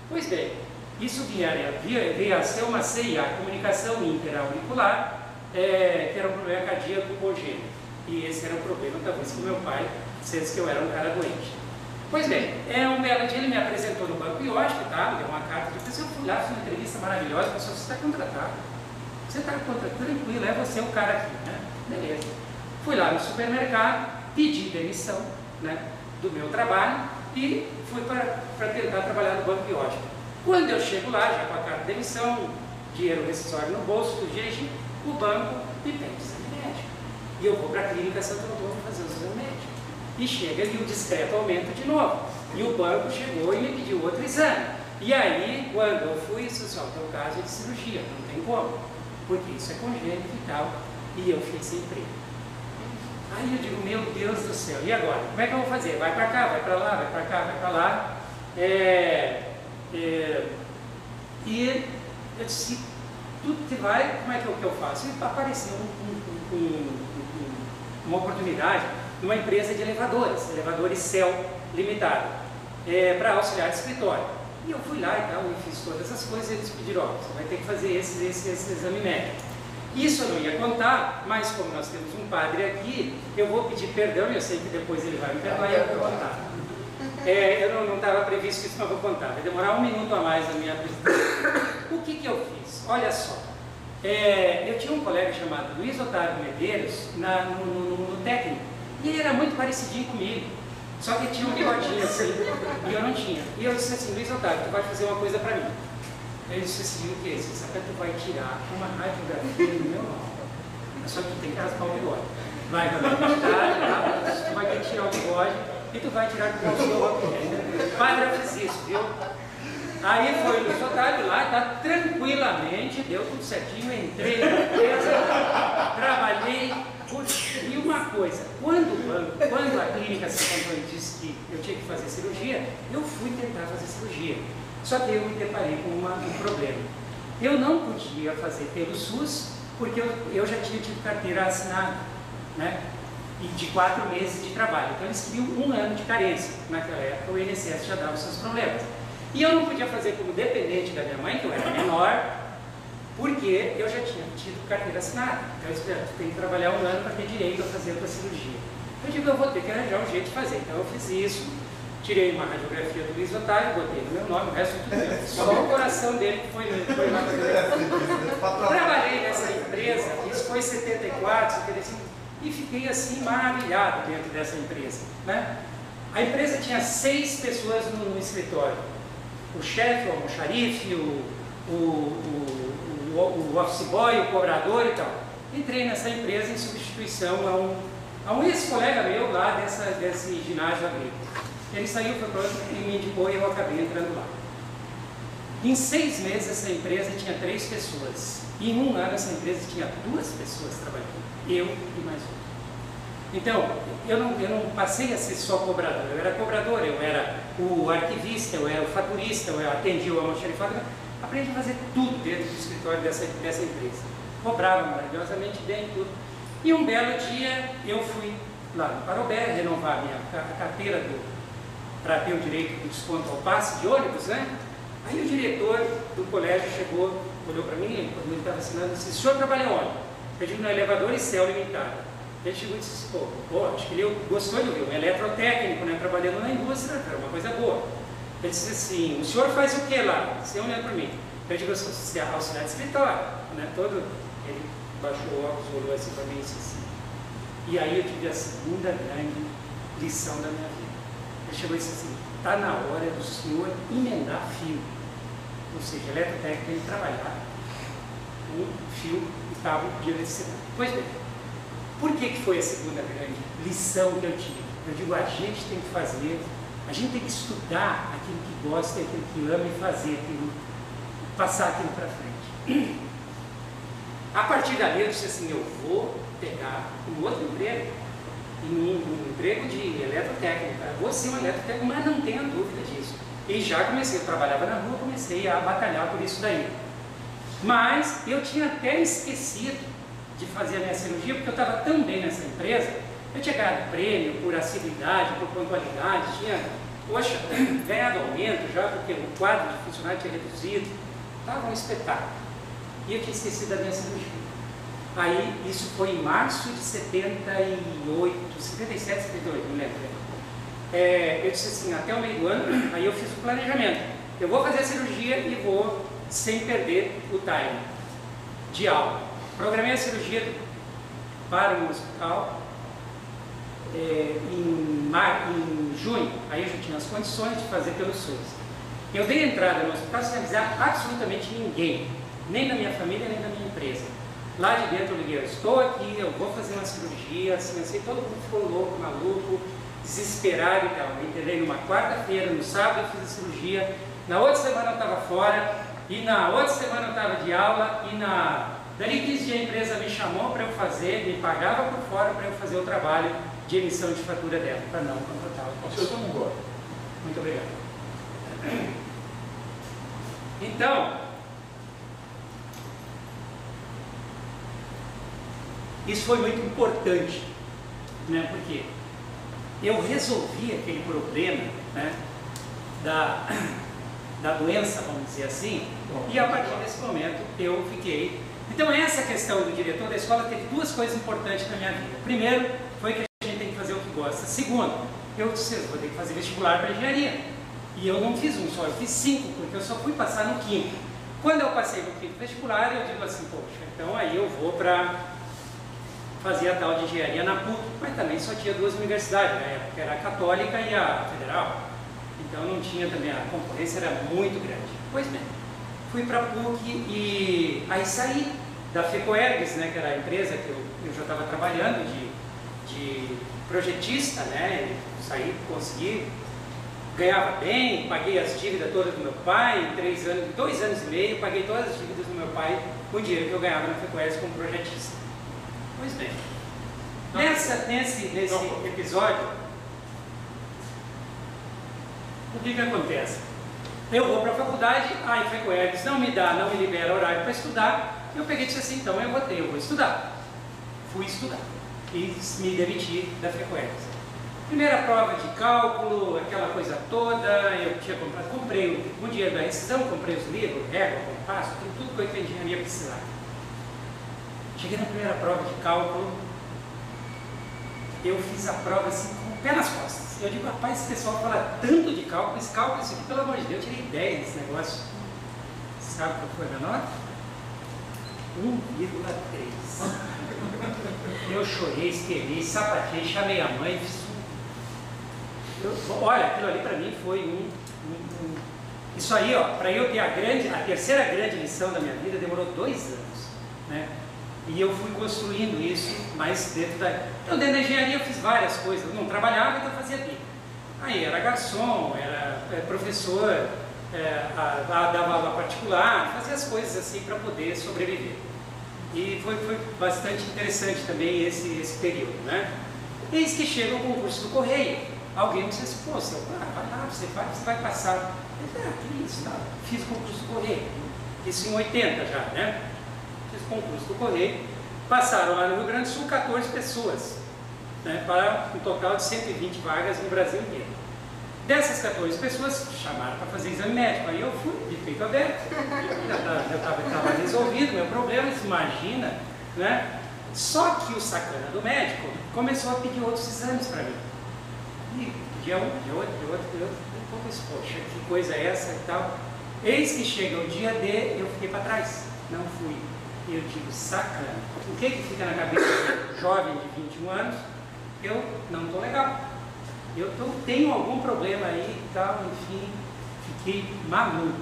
Pois bem, isso veio a ser uma CIA, comunicação interauricular, que era um problema cardíaco congênito. E esse era o problema, talvez, com meu pai, sendo que eu era um cara doente. Pois bem, um belo dia ele me apresentou no Banco Iósco, tá? Me deu uma carta de pessoa, eu fui lá, fiz uma entrevista maravilhosa, pessoal, você está contratado. Você está contratado, tranquilo, é você o cara aqui, né? Beleza. Fui lá no supermercado, pedi demissão, né, do meu trabalho e fui para tentar trabalhar no Banco Iósco. Quando eu chego lá, já com a carta de demissão, dinheiro rescisório no bolso, do dirigir, o banco me pede exame médico. E eu vou para a clínica Santo Antônio fazer o exame médico. E chega ali o discreto aumento de novo. E o banco chegou e me pediu outro exame. E aí, quando eu fui, disse, ó, teu caso é de cirurgia, não tem como, porque isso é congênito e tal. E eu fiquei sem emprego. Aí eu digo, meu Deus do céu, e agora? Como é que eu vou fazer? Vai para cá, vai para lá, vai para cá, vai para lá. E eu disse, tudo que vai, como é que eu faço? E apareceu uma oportunidade numa empresa de elevadores Cell Limitada, para auxiliar de escritório. E eu fui lá e tal, e fiz todas essas coisas, e eles pediram, ó, você vai ter que fazer esse exame médico. Isso eu não ia contar, mas como nós temos um padre aqui, eu vou pedir perdão, e eu sei que depois ele vai me perdoar e eu vou contar. Eu não estava previsto isso, mas vou contar. Vai demorar 1 minuto a mais a minha apresentação. O que eu fiz? Olha só. Eu tinha um colega chamado Luiz Otávio Medeiros no técnico, e ele era muito parecidinho comigo, só que tinha um bigodinho assim, e eu não tinha. E eu disse assim, Luiz Otávio, tu vai fazer uma coisa para mim. Ele disse assim, o que? Você sabe que tu vai tirar uma radiografia no meu nome. Só que tu tem que raspar o bigode. Vai na universidade, tu vai ter que tirar o bigode e tu vai tirar o seu óculos. Padre, eu fiz isso, viu? Aí foi no Sotário lá, tá tranquilamente, deu tudo certinho, entrei na empresa, trabalhei. E uma coisa, quando a clínica Santo Antônio disse que eu tinha que fazer cirurgia, eu fui tentar fazer cirurgia. Só que eu me deparei com um problema. Eu não podia fazer pelo SUS, porque eu já tinha tido carteira assinada, né? E de 4 meses de trabalho. Então eles queriam 1 ano de carência. Naquela época o INSS já dava os seus problemas. E eu não podia fazer como dependente da minha mãe, que eu era menor, porque eu já tinha tido carteira assinada. Então eu disse, tu tem que trabalhar 1 ano para ter direito a fazer a tua cirurgia. Eu digo, eu vou ter que arranjar um jeito de fazer. Então eu fiz isso, tirei uma radiografia do Luiz Otávio, botei no meu nome, o resto tudo bem. Só o coração dele que foi lá. Trabalhei nessa empresa, isso foi em 74, 75, e fiquei assim maravilhado dentro dessa empresa, né? A empresa tinha 6 pessoas no escritório. O chefe, o almoxarife, o office boy, o cobrador e tal. Entrei nessa empresa em substituição a um ex-colega meu lá desse ginásio agrícola. Ele saiu, foi para outro e me indicou e eu acabei entrando lá. Em 6 meses essa empresa tinha 3 pessoas. E em 1 ano essa empresa tinha 2 pessoas trabalhando. Eu e mais outro. Então, eu não passei a ser só cobrador, eu era cobrador, eu era o arquivista, eu era o faturista, eu atendia o almoxarifado, aprendi a fazer tudo dentro do escritório dessa empresa. Cobrava maravilhosamente bem tudo. E um belo dia eu fui lá no Parobé renovar a minha carteira para ter o direito do desconto ao passe de ônibus, né? Aí o diretor do colégio chegou, olhou para mim, quando ele estava assinando, disse, o senhor trabalha onde? Eu digo, no elevador e céu limitado. Ele chegou e disse, pô, acho que ele gostou de ouvir, um eletrotécnico, né, trabalhando na indústria, era uma coisa boa. Ele disse assim, o senhor faz o que lá? Você olhando para mim. Eu digo, eu sou auxiliar de escritório, né, ele baixou o óculos, olhou assim para mim e disse assim. E aí eu tive a segunda grande lição da minha vida. Ele chegou e disse assim, está na hora do senhor emendar fio. Ou seja, eletrotécnico tem que trabalhar um fio e cabo de eletricidade. Pois bem, por que foi a segunda grande lição que eu tive? Eu digo, a gente tem que fazer, a gente tem que estudar aquilo que gosta, aquilo que ama e fazer aquilo, passar aquilo para frente. A partir dali eu disse assim, eu vou pegar um outro emprego, um emprego de eletrotécnica, eu vou ser um eletrotécnico, mas não tenha dúvida disso. E já comecei, eu trabalhava na rua, comecei a batalhar por isso daí. Mas eu tinha até esquecido de fazer a minha cirurgia, porque eu estava tão bem nessa empresa, eu tinha ganhado prêmio por assiduidade, por pontualidade, tinha, poxa, ganhado aumento já, porque o quadro de funcionário tinha reduzido, estava um espetáculo. E eu tinha esquecido da minha cirurgia. Aí, isso foi em março de 78, 77, 78, não lembro. Eu disse assim, até o meio do ano, aí eu fiz o planejamento. Eu vou fazer a cirurgia e vou sem perder o time de aula. Programei a cirurgia para o hospital em junho, aí eu já tinha as condições de fazer pelo SUS. Eu dei entrada no hospital sem avisar absolutamente ninguém, nem da minha família, nem da minha empresa. Lá de dentro eu liguei, eu estou aqui, eu vou fazer uma cirurgia, assim, todo mundo ficou louco, maluco, desesperado e tal. Eu entrei numa quarta-feira, no sábado eu fiz a cirurgia, na outra semana eu estava fora, e na outra semana eu estava de aula, e dali 15 dias a empresa me chamou para eu fazer, me pagava por fora para eu fazer o trabalho de emissão de fatura dela, para não contratar o O senhor toma um gole. Muito obrigado. Então, isso foi muito importante, né? Porque eu resolvi aquele problema, né, da doença, vamos dizer assim, e a partir desse momento eu fiquei. Então essa questão do diretor da escola teve 2 coisas importantes na minha vida. Primeiro, foi que a gente tem que fazer o que gosta. Segundo, eu disse, eu vou ter que fazer vestibular para engenharia. E eu não fiz um só, eu fiz 5, porque eu só fui passar no 5º. Quando eu passei no 5º vestibular, eu digo assim, poxa, então aí eu vou para fazer a tal de engenharia na PUC, mas também só tinha 2 universidades, na época, era a Católica e a Federal. Então não tinha também, a concorrência era muito grande. Pois bem, fui para a PUC e aí saí da FECOERGS, né, que era a empresa que eu já estava trabalhando de projetista, né, saí, consegui, ganhava bem, paguei as dívidas todas do meu pai, em 2 anos e meio, paguei todas as dívidas do meu pai com o dinheiro que eu ganhava na FECOERGS como projetista. Pois bem, nesse episódio, o que acontece? Eu vou para a faculdade, a FECOERGS não me libera horário para estudar, eu peguei e disse assim, então eu vou estudar. Fui estudar e me demiti da FECOERGS. Primeira prova de cálculo, aquela coisa toda, eu tinha comprado, comprei com o dinheiro da rescisão, comprei os livros, régua, compasso, tudo que eu engenharia precisava. Cheguei na primeira prova de cálculo, eu fiz a prova assim com o pé nas costas. Eu digo, rapaz, esse pessoal fala tanto de cálculo, isso aqui, pelo amor de Deus, eu tirei 10 nesse negócio. Sabe qual foi a minha nota? 1,3. Eu chorei, esperei, sapateei, chamei a mãe, olha, aquilo ali para mim foi isso aí, ó, para eu ter a terceira grande lição da minha vida demorou 2 anos, né? E eu fui construindo isso, mas dentro da engenharia eu fiz várias coisas, eu não trabalhava, então eu fazia bico. Aí era garçom, era professor, dava aula particular, fazia as coisas assim para poder sobreviver. E foi bastante interessante também esse período, né? Eis que chega o concurso do Correio. Alguém me disse assim, pô, vai lá, você vai passar. Eu falei, que isso, tá? Fiz o concurso do Correio. Isso em 80 já, né? Fiz o concurso do Correio. Passaram lá no Rio Grande do Sul 14 pessoas, né, para um total de 120 vagas no Brasil inteiro. Dessas 14 pessoas, chamaram para fazer exame médico. Aí eu fui, de peito aberto, já estava resolvido o meu problema, imagina, né? Só que o sacana do médico começou a pedir outros exames para mim. E pedia um, pedia outro, poxa, que coisa é essa e tal. Eis que chega o dia D, eu fiquei para trás, não fui. E eu digo, sacana. O que fica na cabeça do jovem de 21 anos? Eu não estou legal. Eu tenho algum problema aí e tal, enfim, fiquei maluco.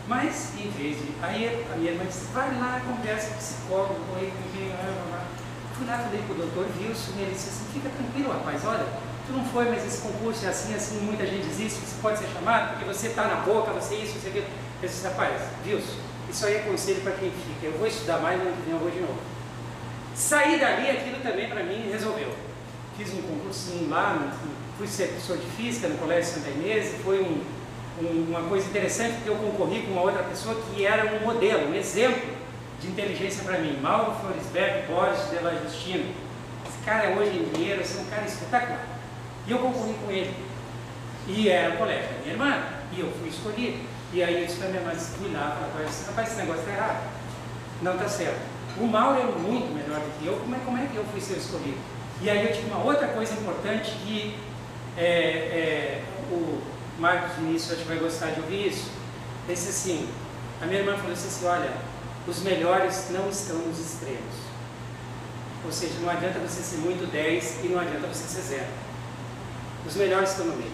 Mas, em vez de... Aí a minha irmã disse, vai lá, conversa com o psicólogo, fui lá, falei com o doutor Wilson, e ele disse assim, fica tranquilo, rapaz, olha, tu não foi, mas esse concurso é assim, muita gente desiste, você pode ser chamado, porque você está na boca, você isso, você aquilo. Eu disse, rapaz, Wilson, isso aí é conselho para quem fica, eu vou estudar mais, no ano que vem eu vou de novo. Saí dali, aquilo também para mim resolveu. Fiz um concursinho lá, fui ser professor de física no Colégio Santa Inês, e foi uma coisa interessante, porque eu concorri com uma outra pessoa que era um modelo, um exemplo de inteligência para mim, Mauro Florisberto Borges de la Justina. Esse cara é hoje engenheiro, esse é um cara espetacular. E eu concorri com ele. E era o colégio da minha irmã, e eu fui escolhido. E aí eu disse para minha irmã, fui lá, falei, rapaz, esse negócio está errado. Não está certo. O Mauro é muito melhor do que eu, como é que eu fui ser escolhido? E aí eu tive uma outra coisa importante que o Marcos Vinícius, acho que vai gostar de ouvir isso. Disse assim, a minha irmã falou assim, olha, os melhores não estão nos extremos. Ou seja, não adianta você ser muito 10 e não adianta você ser 0. Os melhores estão no meio.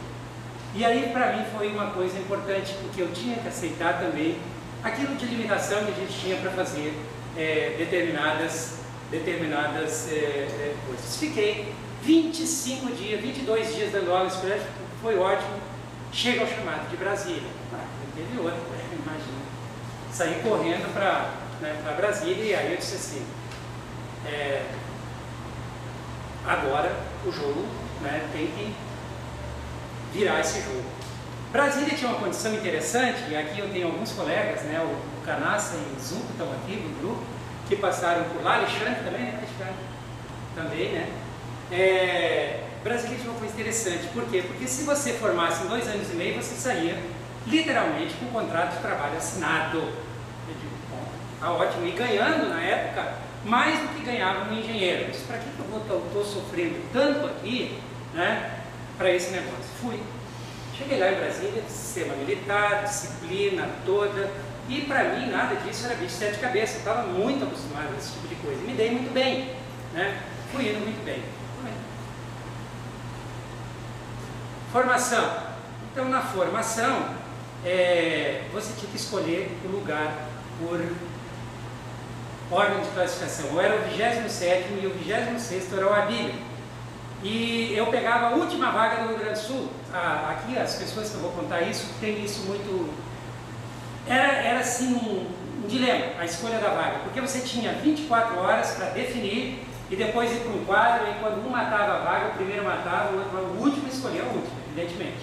E aí para mim foi uma coisa importante, porque eu tinha que aceitar também aquilo de limitação que a gente tinha para fazer determinadas coisas. Fiquei 25 dias, 22 dias dando aula nesse colégio, foi ótimo. Chega ao chamado de Brasília. Não teve outro, imagina. Saí correndo para Brasília e aí eu disse assim, agora o jogo, né, tem que virar esse jogo. Brasília tinha uma condição interessante, e aqui eu tenho alguns colegas, né, o Canassa e o Zuco estão aqui no grupo, que passaram por lá, Alexandre também, né, também, né. Brasília tinha uma coisa interessante, por quê? Porque se você formasse em 2 anos e meio, você saía literalmente com um contrato de trabalho assinado. Eu digo, bom, tá ótimo, e ganhando na época mais do que ganhava um engenheiro. Eu disse, para que eu estou sofrendo tanto aqui, né, para esse negócio? Fui. Cheguei lá em Brasília, sistema militar, disciplina toda, e para mim nada disso era bicho de 7 cabeças, eu estava muito acostumado a esse tipo de coisa, me dei muito bem, né? Fui indo muito bem. Formação. Então na formação, você tinha que escolher o lugar por ordem de classificação. Eu era o 27º e o 26º era o Abílio. E eu pegava a última vaga do Rio Grande do Sul. Aqui as pessoas que eu vou contar isso, tem isso muito... Era assim um dilema, a escolha da vaga, porque você tinha 24 horas para definir e depois ir para um quadro, e quando um matava a vaga, o primeiro matava, o último escolhia o último, evidentemente.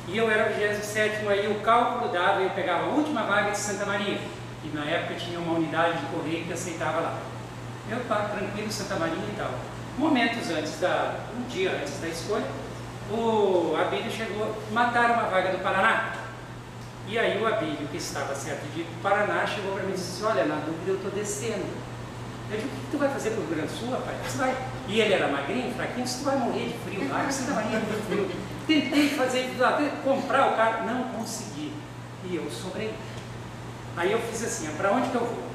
E eu era o 27º, aí o cálculo dava, eu pegava a última vaga de Santa Maria, e na época tinha uma unidade de correio que aceitava lá. Eu estava tranquilo em Santa Maria e tal. Momentos antes um dia antes da escolha, o Abílio chegou, mataram uma vaga do Paraná. E aí o Abílio, que estava certo de ir para o Paraná, chegou para mim e disse: olha, na dúvida eu estou descendo. Eu disse: o que tu vai fazer para o Rio Grande do Sul, rapaz? Você vai... E ele era magrinho, fraquinho, você vai morrer de frio lá, você vai morrer de frio. Tentei fazer, até comprar o carro, não consegui. E eu sobrei. Aí eu fiz assim: para onde que eu vou?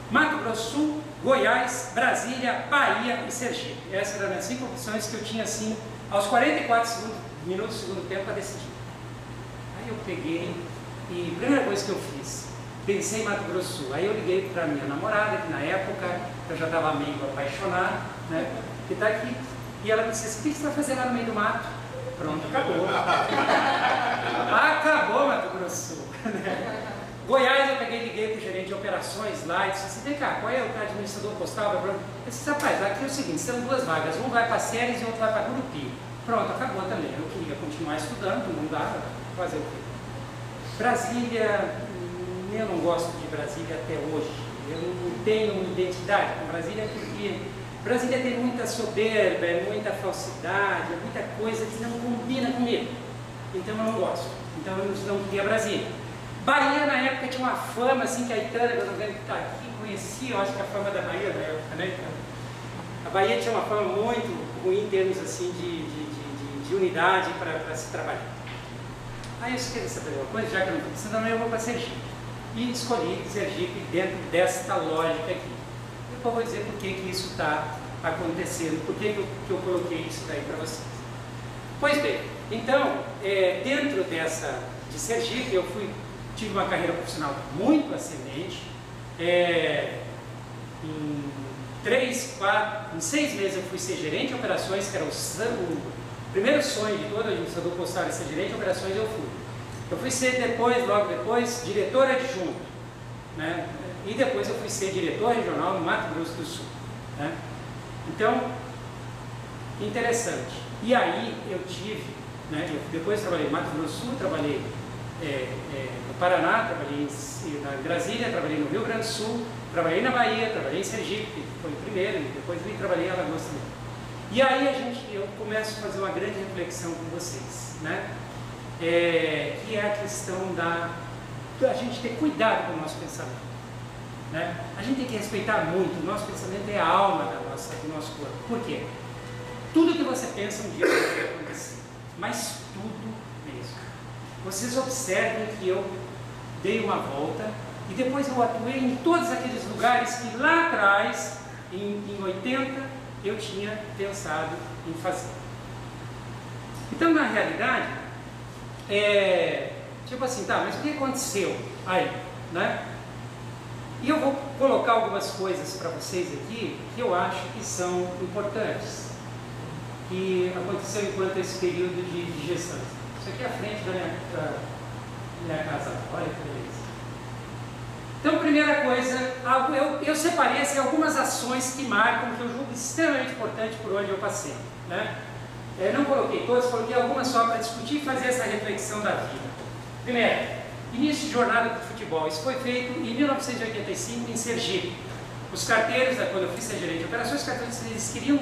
Mato Grosso do Sul, Goiás, Brasília, Bahia e Sergipe. Essas eram as 5 opções que eu tinha assim, aos 44 minutos do segundo tempo para decidir. Aí eu peguei e a primeira coisa que eu fiz, pensei em Mato Grosso do Sul. Aí eu liguei para minha namorada, que na época eu já estava meio apaixonado, né, que está aqui. E ela disse assim: o que você vai fazer lá no meio do mato? Pronto, acabou. Acabou Mato Grosso do Sul. Goiás, eu peguei e liguei para o gerente de operações lá e disse assim: vem cá, qual é o administrador postal? Eu disse: rapaz, aqui é o seguinte, são 2 vagas, um vai para Séries e outro vai para Gurupi. Pronto, acabou também. Eu queria continuar estudando, não dava, fazer o quê? Brasília, eu não gosto de Brasília até hoje. Eu não tenho uma identidade com Brasília porque Brasília tem muita soberba, muita falsidade, muita coisa que não combina comigo. Então eu não gosto. Então eu não queria Brasília. Bahia, na época, tinha uma fama, assim, que a Itana, que está aqui, conhecia, eu acho que a fama da Bahia na época, né? A Bahia tinha uma fama muito ruim em termos, assim, de unidade para se trabalhar. Aí eu queria saber uma coisa, já que eu não estou precisando, eu vou para Sergipe. E escolhi Sergipe dentro desta lógica aqui. Eu vou dizer por que isso está acontecendo, por que eu coloquei isso daí para vocês. Pois bem, então, dentro de Sergipe, eu tive uma carreira profissional muito ascendente. Em 6 meses eu fui ser gerente de operações, que era o primeiro sonho de todo administrador postal, ser gerente de operações. Eu fui ser logo depois, diretor adjunto, né? E depois eu fui ser diretor regional no Mato Grosso do Sul, né? Então, interessante. E aí eu tive, né, depois trabalhei no Mato Grosso do Sul, trabalhei no Paraná, trabalhei na Brasília, trabalhei no Rio Grande do Sul, trabalhei na Bahia, trabalhei em Sergipe, que foi o primeiro, e depois trabalhei em Alagoas também. E aí eu começo a fazer uma grande reflexão com vocês, né? Que é a questão da gente ter cuidado com o nosso pensamento, né? A gente tem que respeitar muito, o nosso pensamento é a alma do nosso corpo. Por quê? Tudo que você pensa um dia vai acontecer, mas tudo mesmo. Vocês observem que eu dei uma volta e depois eu atuei em todos aqueles lugares que lá atrás, em 80, eu tinha pensado em fazer. Então, na realidade, tipo assim, tá, mas o que aconteceu aí, né? E eu vou colocar algumas coisas para vocês aqui que eu acho que são importantes, que aconteceu enquanto esse período de gestão. Isso aqui é a frente da minha casa, olha que beleza. Então, primeira coisa, eu separei assim, algumas ações que marcam, que eu julgo extremamente importante por onde eu passei, né? Não coloquei todas, coloquei algumas só para discutir e fazer essa reflexão da vida. Primeiro, início de jornada do futebol. Isso foi feito em 1985 em Sergipe. Os carteiros, quando eu fui ser gerente de operações, os carteiros eles queriam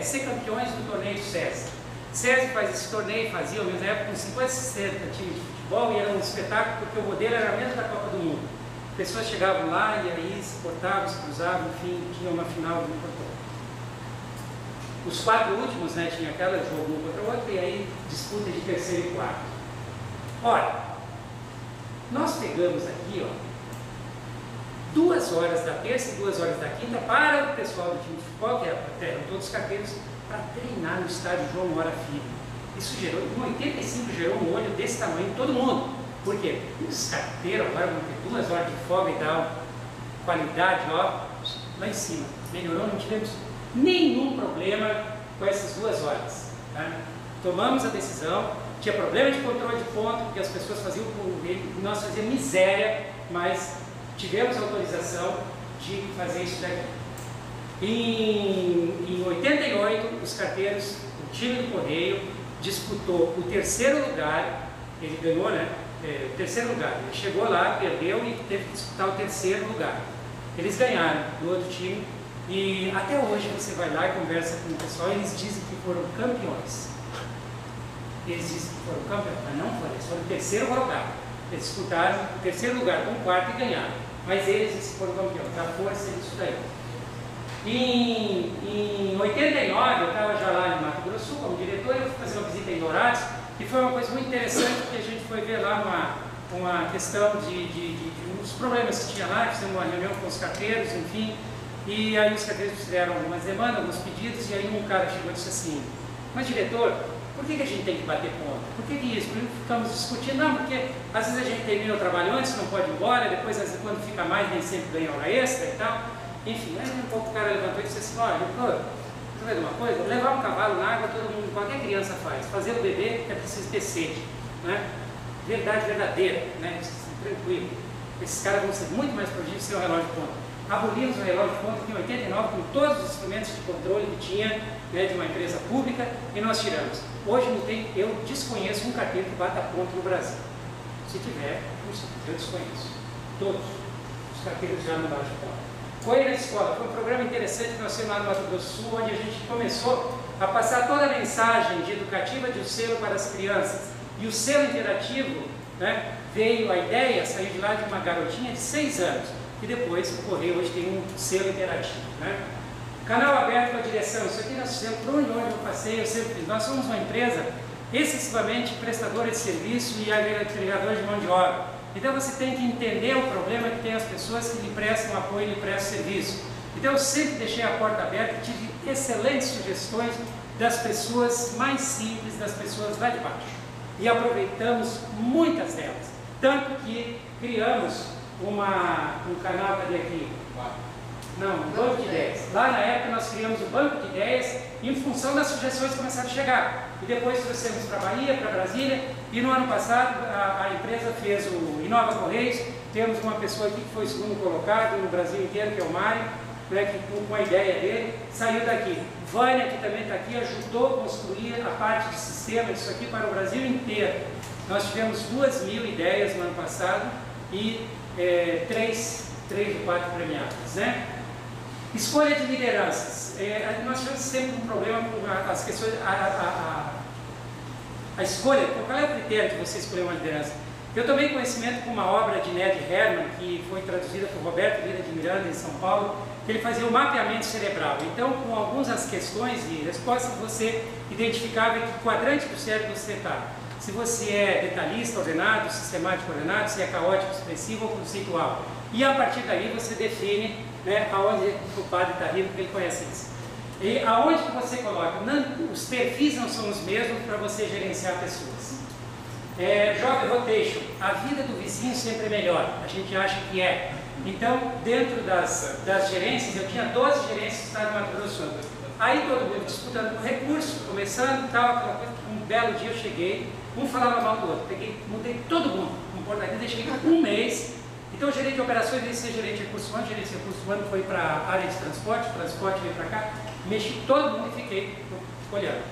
ser campeões do torneio SESI. SESI faz esse torneio, fazia, na época, com 50, 60 times de futebol, e era um espetáculo porque o modelo era o mesmo da Copa do Mundo. Pessoas chegavam lá e aí se cortavam, se cruzavam, enfim, tinha uma final de um contra o outro. Os 4 últimos, né, tinha aquela jogo um contra o outro, e aí disputa de terceiro e quarto. Olha, nós pegamos aqui, ó, 2 horas da terça e 2 horas da quinta para o pessoal do time de futebol, que eram todos carteiros, para treinar no estádio João Moura Filho. Isso gerou, em 85 gerou um olho desse tamanho em todo mundo. Por quê? Os carteiros agora vão ter 2 horas de folga e tal, qualidade, ó, lá em cima. Melhorou, não tivemos nenhum problema com essas 2 horas. Tá? Tomamos a decisão, tinha problema de controle de ponto, porque as pessoas faziam, nós fazíamos miséria, mas tivemos autorização de fazer isso daqui. Em 88, os carteiros, o time do Correio, disputou o 3º lugar, ele ganhou, né? O 3º lugar, ele chegou lá, perdeu e teve que disputar o 3º lugar. Eles ganharam do outro time e até hoje você vai lá e conversa com o pessoal, eles dizem que foram campeões. Eles dizem que foram campeões, mas não foram, eles foram o 3º lugar. Eles disputaram o 3º lugar com o 4º e ganharam. Mas eles foram campeões, a força disso daí. Em 89, eu estava já lá em Mato Grosso do Sul como diretor, eu fui fazer uma visita em Dourados, e foi uma coisa muito interessante, porque a gente foi ver lá uma questão de uns problemas que tinha lá, fizemos uma reunião com os carteiros, enfim, e aí os carteiros fizeram algumas demandas, alguns pedidos, e aí um cara chegou e disse assim, mas diretor, por que a gente tem que bater ponto? Por que isso? Porque ficamos discutindo, não, porque às vezes a gente termina o trabalho antes, não pode ir embora, depois às vezes quando fica mais nem sempre ganha hora extra e tal. Enfim, aí um pouco o cara levantou e disse assim, olha, doutor, você vai ver uma coisa? Levar um cavalo na água, todo mundo, qualquer criança faz. Fazer o bebê é preciso ter sede, né? Verdade verdadeira, né? Tranquilo. Esses caras vão ser muito mais produtivos sem o relógio de ponta. Abolimos o relógio de ponta em 89 com todos os instrumentos de controle que tinha, né, de uma empresa pública e nós tiramos. Hoje não tem, eu desconheço um carteiro que bata ponto no Brasil. Se tiver, eu desconheço. Todos os carteiros já não batem ponto. Coelho na Escola foi um programa interessante que nós temos lá no Mato Grosso do Sul, onde a gente começou a passar toda a mensagem de educativa de um selo para as crianças. E o selo interativo, né, veio a ideia, saiu de lá de uma garotinha de 6 anos, e depois o Correio hoje tem um selo interativo. Né? Canal aberto com a direção, isso aqui nós fizemos, por onde eu passei, eu sempre fiz. Nós somos uma empresa excessivamente prestadora de serviço e agregadora de mão de obra. Então você tem que entender o problema que tem as pessoas que lhe prestam apoio e lhe prestam serviço. Então eu sempre deixei a porta aberta e tive excelentes sugestões das pessoas mais simples, das pessoas lá de baixo. E aproveitamos muitas delas. Tanto que criamos um canal, cadê aqui? Não, um banco de ideias. Lá na época nós criamos o banco de ideias em função das sugestões que começaram a chegar. E depois trouxemos para a Bahia, para Brasília, e no ano passado a empresa fez o Inova Correios, temos uma pessoa aqui que foi o 2º colocado no Brasil inteiro, que é o Mário, né, que com a ideia dele, saiu daqui. Vânia, que também está aqui, ajudou a construir a parte de sistema disso aqui para o Brasil inteiro. Nós tivemos 2.000 ideias no ano passado e 3 ou 4 premiadas, né? Escolha de lideranças. Nós tivemos sempre um problema com as questões, a escolha. Qual é o critério de você escolher uma liderança? Eu tomei conhecimento com uma obra de Ned Herman, que foi traduzida por Roberto Lira de Miranda, em São Paulo, que ele fazia o mapeamento cerebral. Então, com algumas questões e respostas, você identificava em que quadrante do cérebro você está. Se você é detalhista, ordenado, sistemático, ordenado, se é caótico, expressivo ou conceitual. E a partir daí você define, né, aonde o padre está rindo, porque ele conhece isso. E aonde que você coloca? Os perfis não são os mesmos para você gerenciar pessoas. Job rotation, a vida do vizinho sempre é melhor, a gente acha que é. Então, dentro das gerências, eu tinha 12 gerências do estado do Mato Grosso do Sul. Aí todo mundo disputando o recurso, começando e tal, aquela coisa. Um belo dia eu cheguei, um falava mal do outro, mudei todo mundo, um portaria, deixei um mês. Então o gerente de operações veio ser gerente de recursos humanos, gerente de recursos humanos foi para a área de transporte veio para cá, mexi todo mundo e fiquei olhando.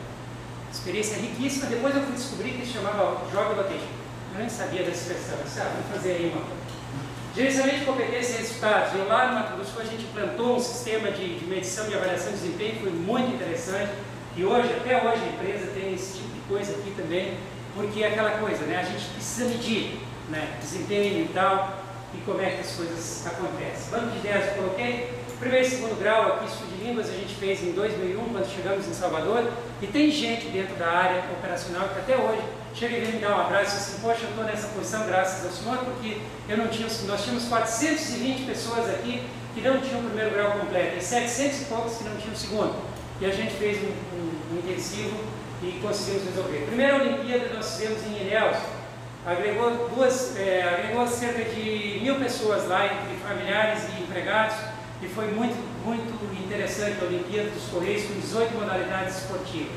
Experiência riquíssima, depois eu fui descobrir que se chamava Job Rotation. Eu nem sabia dessa expressão, vamos fazer aí uma coisa. Gerenciamento de competência e resultados. Eu lá no Mato Grosso do Sul a gente implantou um sistema de medição e avaliação de desempenho, foi muito interessante. E hoje, até hoje, a empresa tem esse tipo de coisa aqui também, porque é aquela coisa, né? A gente precisa medir, né, desempenho e tal, e como é que as coisas acontecem. Banco de ideias eu coloquei. Primeiro e segundo grau aqui, estudo de línguas, a gente fez em 2001, quando chegamos em Salvador, e tem gente dentro da área operacional que até hoje chega e vem me dar um abraço e assim, poxa, eu estou nessa posição graças ao senhor, porque nós tínhamos 420 pessoas aqui que não tinham o primeiro grau completo, e 700 e poucos que não tinham o segundo. E a gente fez um intensivo e conseguimos resolver. Primeira Olimpíada nós fizemos em Ilhéus, agregou cerca de 1000 pessoas lá, entre familiares e empregados, e foi muito interessante a Olimpíada dos Correios, com 18 modalidades esportivas.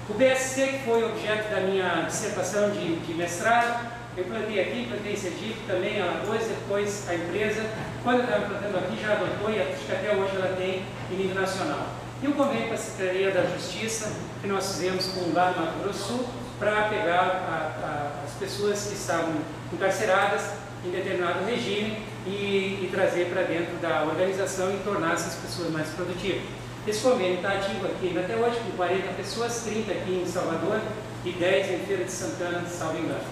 O BSC, que foi objeto da minha dissertação de mestrado, eu plantei aqui, plantei em Sergipe, também há 2, depois a empresa, quando eu estava plantando aqui, já adotou e acho que até hoje ela tem em nível nacional. E o convênio com a Secretaria da Justiça, que nós fizemos lá no Mato Grosso do Sul, para pegar as pessoas que estavam encarceradas em determinado regime e trazer para dentro da organização e tornar essas pessoas mais produtivas. Esse convênio está ativo aqui ainda até hoje, com 40 pessoas, 30 aqui em Salvador e 10 em Feira de Santana, de salvo engano.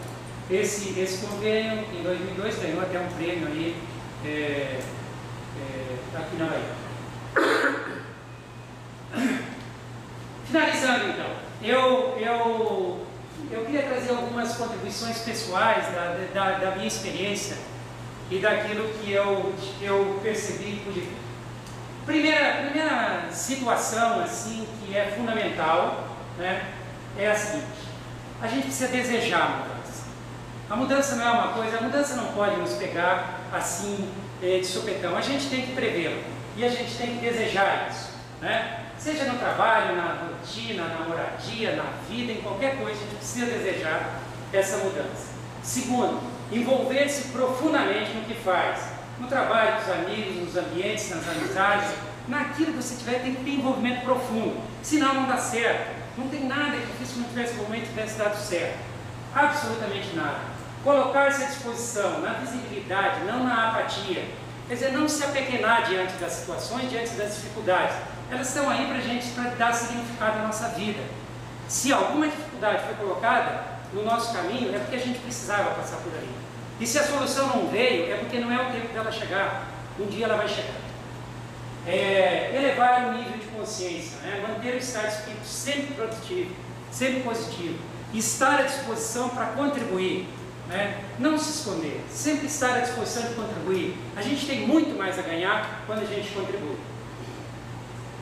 Esse convênio, em 2002, ganhou até um prêmio aí aqui na Bahia. Finalizando então, eu queria trazer algumas contribuições pessoais da minha experiência e daquilo que eu percebi. Primeira situação assim, que é fundamental, né, é a seguinte: a gente precisa desejar a mudança. A mudança não é uma coisa, a mudança não pode nos pegar assim de sopetão. A gente tem que prevê-la e a gente tem que desejar isso, né? Seja no trabalho, na rotina, na moradia, na vida, em qualquer coisa, a gente precisa desejar essa mudança. Segundo, envolver-se profundamente no que faz. No trabalho, com os amigos, nos ambientes, nas amizades, naquilo que você tiver, tem que ter envolvimento profundo. Senão não dá certo. Não tem nada que eu fiz se não tivesse envolvimento tivesse dado certo. Absolutamente nada. Colocar-se à disposição, na visibilidade, não na apatia. Quer dizer, não se apequenar diante das situações, diante das dificuldades. Elas estão aí para a gente, para dar significado à nossa vida. Se alguma dificuldade foi colocada no nosso caminho, é porque a gente precisava passar por ali. E se a solução não veio, é porque não é o tempo dela chegar. Um dia ela vai chegar. Elevar o nível de consciência, né? Manter o estado de espírito sempre produtivo, sempre positivo. Estar à disposição para contribuir, né? Não se esconder, sempre estar à disposição de contribuir. A gente tem muito mais a ganhar quando a gente contribui.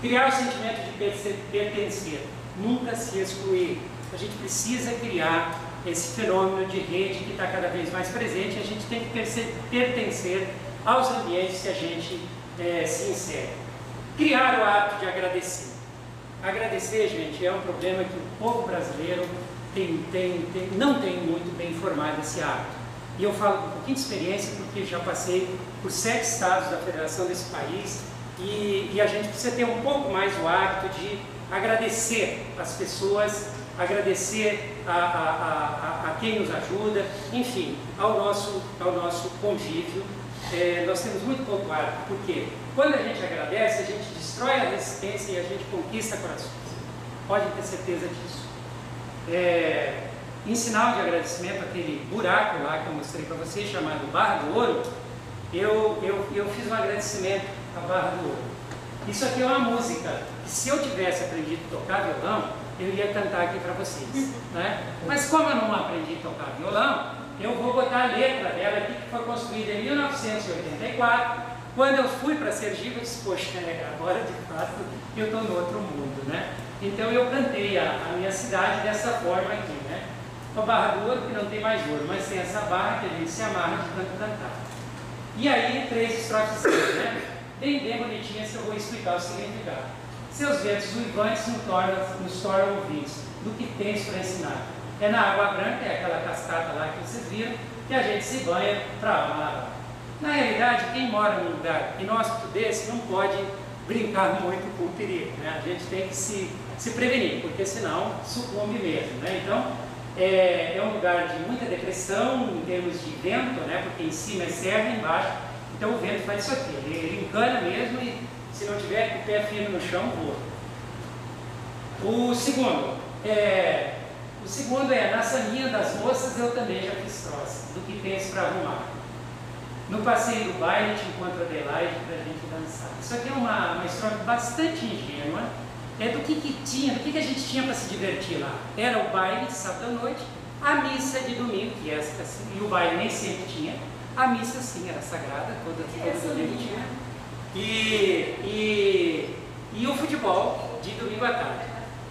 Criar o sentimento de pertencer, nunca se excluir. A gente precisa criar esse fenômeno de rede que está cada vez mais presente. A gente tem que pertencer aos ambientes que a gente se insere. Criar o hábito de agradecer. Agradecer, gente, é um problema que o povo brasileiro não tem muito bem formado esse hábito. E eu falo com um pouquinho de experiência, porque já passei por 7 estados da federação desse país. E a gente precisa ter um pouco mais o hábito de agradecer as pessoas, agradecer a quem nos ajuda, enfim, ao nosso convívio. Nós temos muito pouco hábito, porque quando a gente agradece, a gente destrói a resistência e a gente conquista corações. Podem ter certeza disso. Em sinal de agradecimento, aquele buraco lá que eu mostrei para vocês, chamado Barra do Ouro, eu fiz um agradecimento à Barra do Ouro. Isso aqui é uma música que, se eu tivesse aprendido a tocar violão, eu ia cantar aqui para vocês, né? Mas como eu não aprendi a tocar violão, eu vou botar a letra dela aqui, que foi construída em 1984. Quando eu fui para Sergipe, eu disse: poxa, agora de fato eu estou no outro mundo, né? Então eu cantei a minha cidade dessa forma aqui, né? Uma barra do ouro que não tem mais ouro, mas tem essa barra que a gente se amarra de tanto cantar. E aí 3 estrofes, né? Bem bonitinhas, que eu vou explicar o significado. Seus ventos uivantes nos tornam ouvintes do que tens para ensinar. É na água branca, é aquela cascata lá que vocês viram, que a gente se banha para a alma lavar. Na realidade, quem mora num lugar inóspito desse não pode brincar muito com o perigo, né? A gente tem que se prevenir, porque senão sucumbe mesmo, né? Então, é um lugar de muita depressão em termos de vento, né? Porque em cima é serra e embaixo, então o vento faz isso aqui, ele encana mesmo e se não tiver com o pé firme no chão, voa. O segundo é, na salinha das moças eu também já fiz troças, do que tens para arrumar. No passeio do baile te encontro Adelaide para a gente dançar. Isso aqui é uma história bastante ingênua, do que a gente tinha para se divertir lá. Era o baile de sábado à noite, a missa de domingo, que essa, e o baile nem sempre tinha, a missa sim era sagrada, todo domingo tinha, e o futebol de domingo à tarde.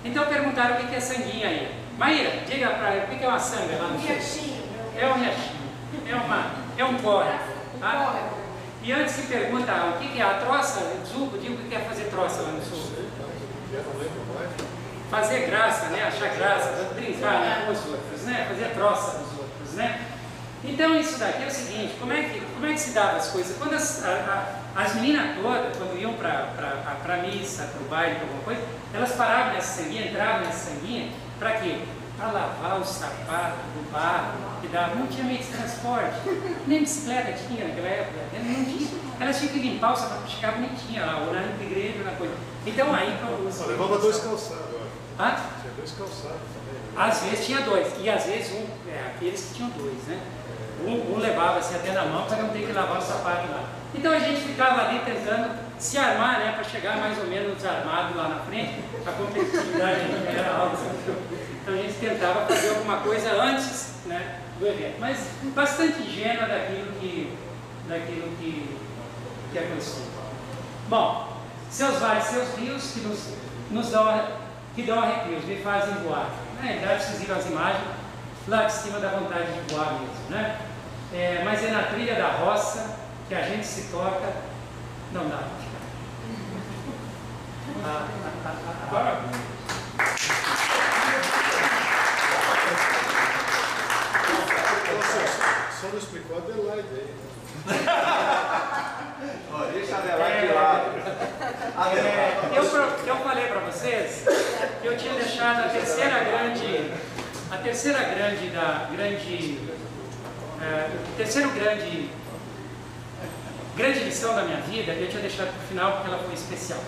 Então perguntaram o que é sanguinha aí. Maíra, diga para o que é uma sanga lá no sul. é um riachinho, é um córrego. Tá? E antes se pergunta o que é a troça, Zuco, digo que quer fazer troça lá no sul. Fazer graça, né? Achar graça, brincar, né, com os outros, né? Fazer troça dos outros, né? Então isso daqui é o seguinte, como é que se dava as coisas? Quando as meninas todas, quando iam para a missa, para o baile, para alguma coisa, elas paravam nessa sanguinha, entravam nessa sanguinha, para quê? Para lavar o sapato do barro, que dava, não tinha meio de transporte, nem bicicleta tinha naquela época, não tinha. Elas tinham que limpar o sapato, ficar bonitinha lá, ou na igreja, ou na coisa. Então aí... Levava 2 calçados, eu Ah? acho. Tinha 2 calçados também. Às vezes tinha 2, e às vezes aqueles que tinham 2, né? Um levava assim até na mão para não ter que lavar o sapato lá. Então a gente ficava ali tentando se armar, né? Para chegar mais ou menos desarmado lá na frente, a competitividade era alta. Então a gente tentava fazer alguma coisa antes, né, do evento, mas bastante ingênua daquilo que aconteceu. Bom, seus vales, seus rios que dão arrepios, me fazem voar. Na realidade, vocês viram as imagens, lá de cima dá vontade de voar mesmo, né? Mas é na trilha da roça que a gente se toca, não dá. Só não explicou a Adelaide aí. Deixa a Adelaide de lado. Eu falei para vocês que eu tinha deixado a terceira grande lição da minha vida, eu tinha deixado para o final porque ela foi especial.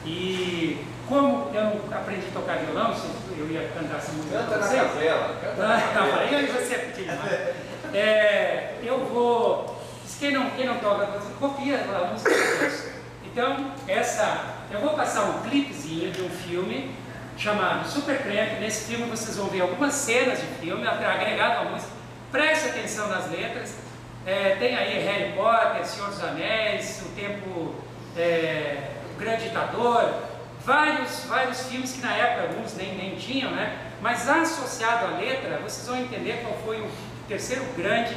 E como eu não aprendi a tocar violão, eu ia cantar essa música Canta para na vocês. capela. Eu e você é pequeno. Eu vou... Quem não toca, copia a música. Então, eu vou passar um clipezinho de um filme chamado Super Tramp. Nesse filme vocês vão ver algumas cenas de filme, agregado à música. Preste atenção nas letras. Tem aí Harry Potter, Senhor dos Anéis, O Tempo, O Grande Ditador, vários filmes que na época alguns nem tinham, né? Mas associado à letra, vocês vão entender qual foi o terceiro grande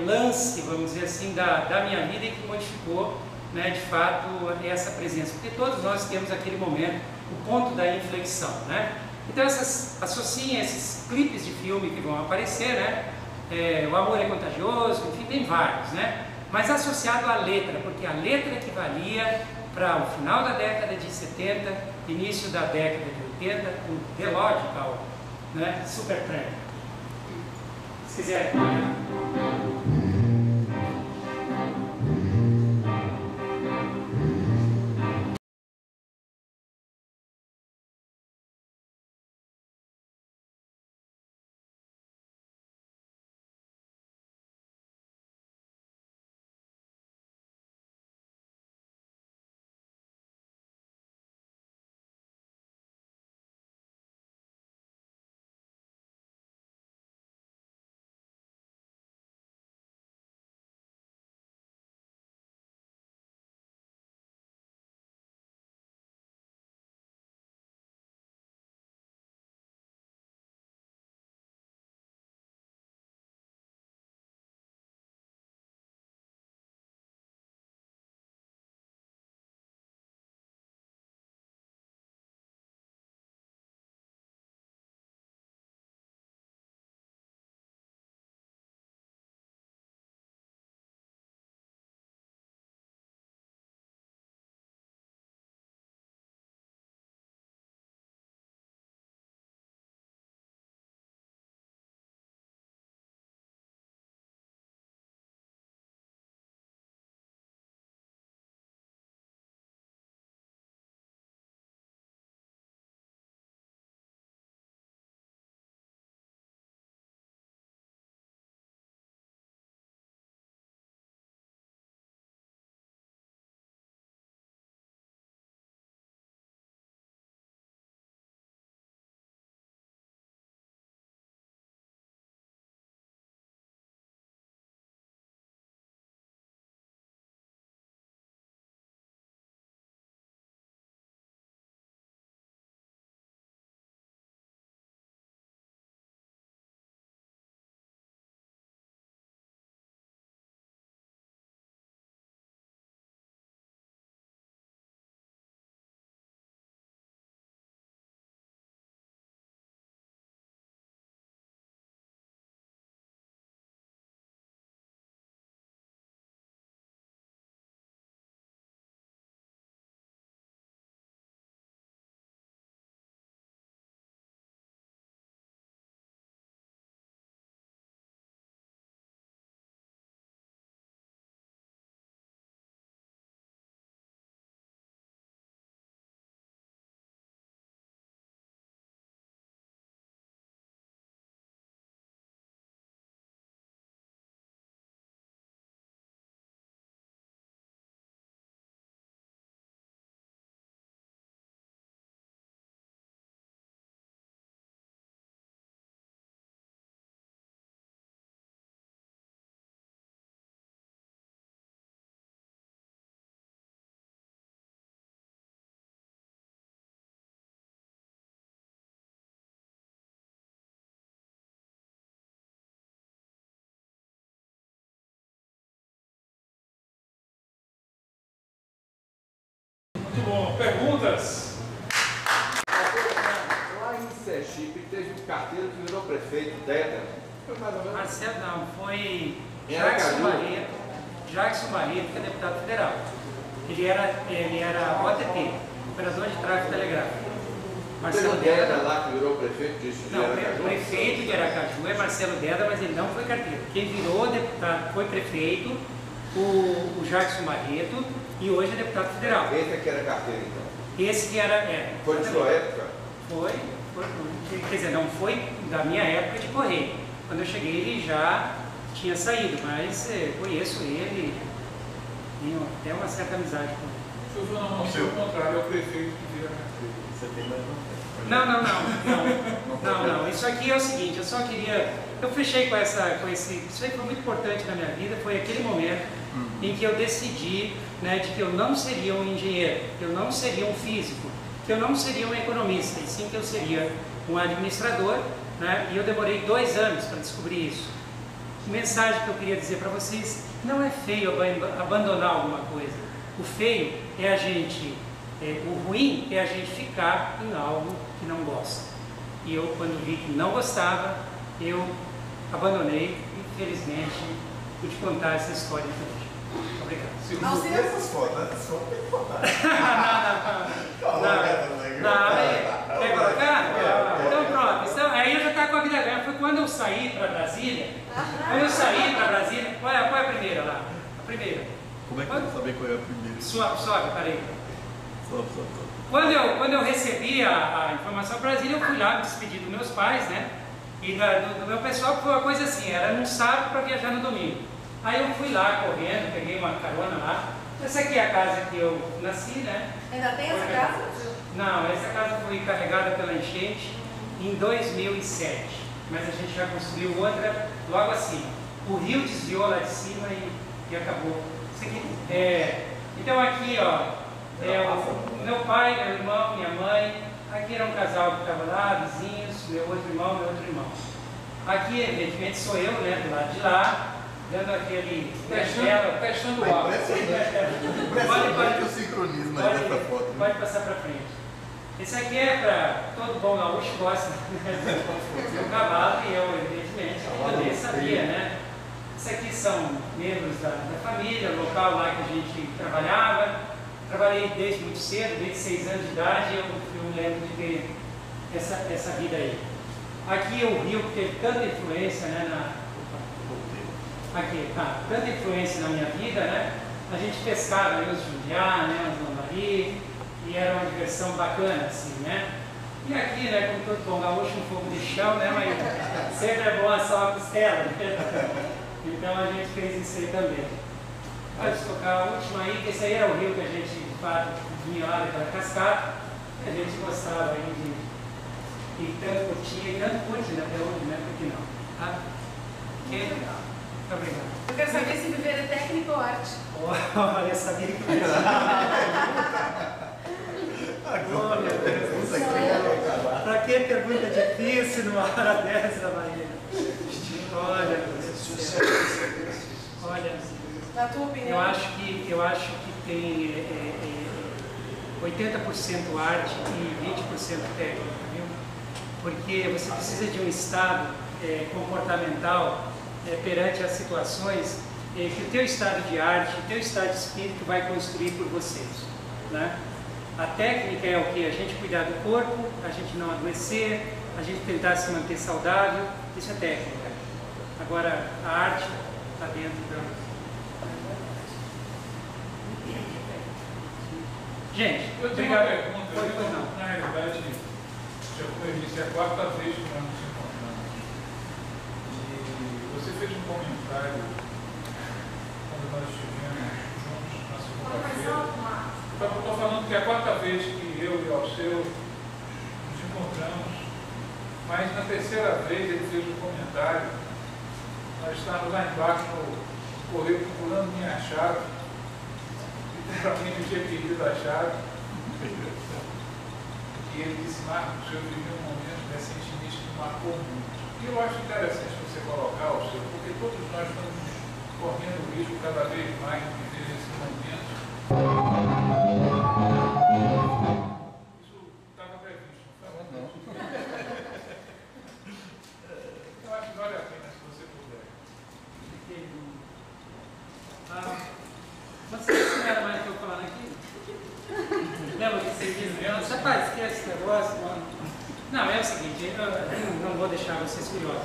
lance, vamos dizer assim, da minha vida e que modificou, né, de fato, essa presença. Porque todos nós temos aquele momento, o ponto da inflexão, né? Então associem esses clipes de filme que vão aparecer, né? O Amor é Contagioso, enfim, tem vários, né? Mas associado à letra, porque a letra que valia para o final da década de 70, início da década de 80, o The Logical, né? Supertramp. Se quiserem. Muito bom. Perguntas? Lá em Sergipe teve um carteiro que virou prefeito, Deda. Foi mais ou menos. Marcelo não, foi Era Jackson Caju? Barreto. Jackson Barreto, que é deputado federal. Ele era OTT, operador de tráfego telegráfico. Teve um Deda lá que virou prefeito disso de Não, Aracaju? o prefeito de Aracaju é Marcelo Deda, mas ele não foi carteiro. Quem virou deputado foi prefeito, o Jackson Barreto, e hoje é deputado federal. Esse aqui era carteiro, então. Esse que era. Foi de sua época? Foi, quer dizer, não foi da minha época de correio. Quando eu cheguei ele já tinha saído, mas conheço ele, tenho até uma certa amizade com ele. Silvio, não, pelo contrário, é o prefeito que vira carteiro. Você tem mais um. Não. Isso aqui é o seguinte, eu só queria. Eu fechei com isso aí foi muito importante na minha vida, foi aquele momento em que eu decidi, né, de que eu não seria um engenheiro, que eu não seria um físico, que eu não seria um economista, e sim que eu seria um administrador, né, e eu demorei 2 anos para descobrir isso. A mensagem que eu queria dizer para vocês: não é feio abandonar alguma coisa. O feio é a gente, o ruim é a gente ficar em algo que não gosta. E eu, quando vi que não gostava, eu abandonei. Infelizmente, pude contar essa história aqui hoje. Obrigado. Não, se Essas fotos tem que botar. Quer colocar? Então pronto. Então, aí eu já estava com a vida ganha. Foi quando eu saí para Brasília. Quando eu saí para Brasília, qual é a primeira lá? A primeira. Como é que eu vou saber qual é a primeira? Sobe, peraí. Sobe. Quando eu recebi a informação para Brasília, eu fui lá me despedir dos meus pais, né? E do meu pessoal, foi uma coisa assim, era num sábado para viajar no domingo. Aí eu fui lá correndo, peguei uma carona lá. Essa aqui é a casa que eu nasci, né? Ainda tem essa casa? Não, essa casa foi carregada pela enchente em 2007. Mas a gente já construiu outra logo acima. O rio desviou lá de cima e acabou. Isso aqui então aqui, ó. O meu pai, meu irmão, minha mãe. Aqui era um casal que estava lá, vizinhos, meu outro irmão. Aqui, evidentemente, sou eu, né, do lado de lá, dando aquele Testando o ar. Impressionante o sincronismo aí dessa foto. Pode passar para frente. Esse aqui é para todo bom gaúcho que gosta do cavalo, e eu, evidentemente, também sabia, né? Esses aqui são membros da família, local lá que a gente trabalhava. Trabalhei desde muito cedo, desde 6 anos de idade, eu me lembro de ter essa vida aí. Aqui o rio que teve tanta influência, né, tanta influência na minha vida, né? A gente pescava aí os jundiá, né, os lambari, e era uma diversão bacana, assim, né? E aqui, né, como todo bom gaúcho, um fogo de chão, né, mas sempre é bom assar uma costela, né? Então a gente fez isso aí também. Pode tocar a última aí, que esse aí era o rio que a gente, de fato, vinha lá daquela cascata, e a gente gostava aí de tanto curtir, e tanto curte até hoje, né? Por que não? Tá? Ok? Muito obrigado. Eu quero saber se viver é técnico ou arte. Olha, eu sabia que eu ia Oh, meu Deus. Pra que pergunta difícil numa hora dessa, Maria? Olha, Na tua opinião? eu acho que tem 80% arte e 20% técnica, viu? Porque você precisa de um estado comportamental perante as situações que o teu estado de arte, o teu estado de espírito vai construir por vocês, né? A técnica é o que? A gente cuidar do corpo, a gente não adoecer, a gente tentar se manter saudável, isso é técnica. Agora, a arte está dentro da... Gente, Eu tenho uma obrigado. pergunta. Na realidade, já como eu disse, é a 4ª vez que nós nos encontramos. E você fez um comentário quando nós estivemos juntos na segunda-feira. Estou falando que é a 4ª vez que eu e o Alceu nos encontramos, mas na 3ª vez ele fez um comentário. Nós estávamos lá embaixo no correio procurando minha chave. Literalmente eu tinha perdido a chave. E ele disse: Marcos, eu vivi um momento recentemente que marcou muito. E eu acho interessante você colocar, Alceu, porque todos nós estamos correndo o risco cada vez mais de viver esse momento. o seguinte, eu não vou deixar vocês curiosos.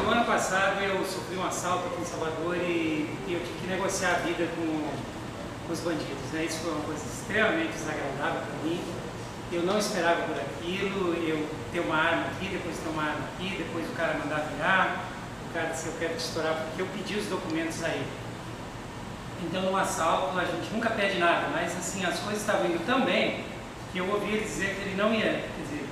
No ano passado eu sofri um assalto aqui em Salvador e eu tive que negociar a vida com os bandidos, né? Isso foi uma coisa extremamente desagradável para mim. Eu não esperava por aquilo, eu ter uma arma aqui, depois ter uma arma aqui, depois o cara mandar virar, o cara disse, eu quero te estourar porque eu pedi os documentos a ele. Então no assalto a gente nunca pede nada, mas assim, as coisas estavam indo tão bem que eu ouvi ele dizer que ele não ia, quer dizer,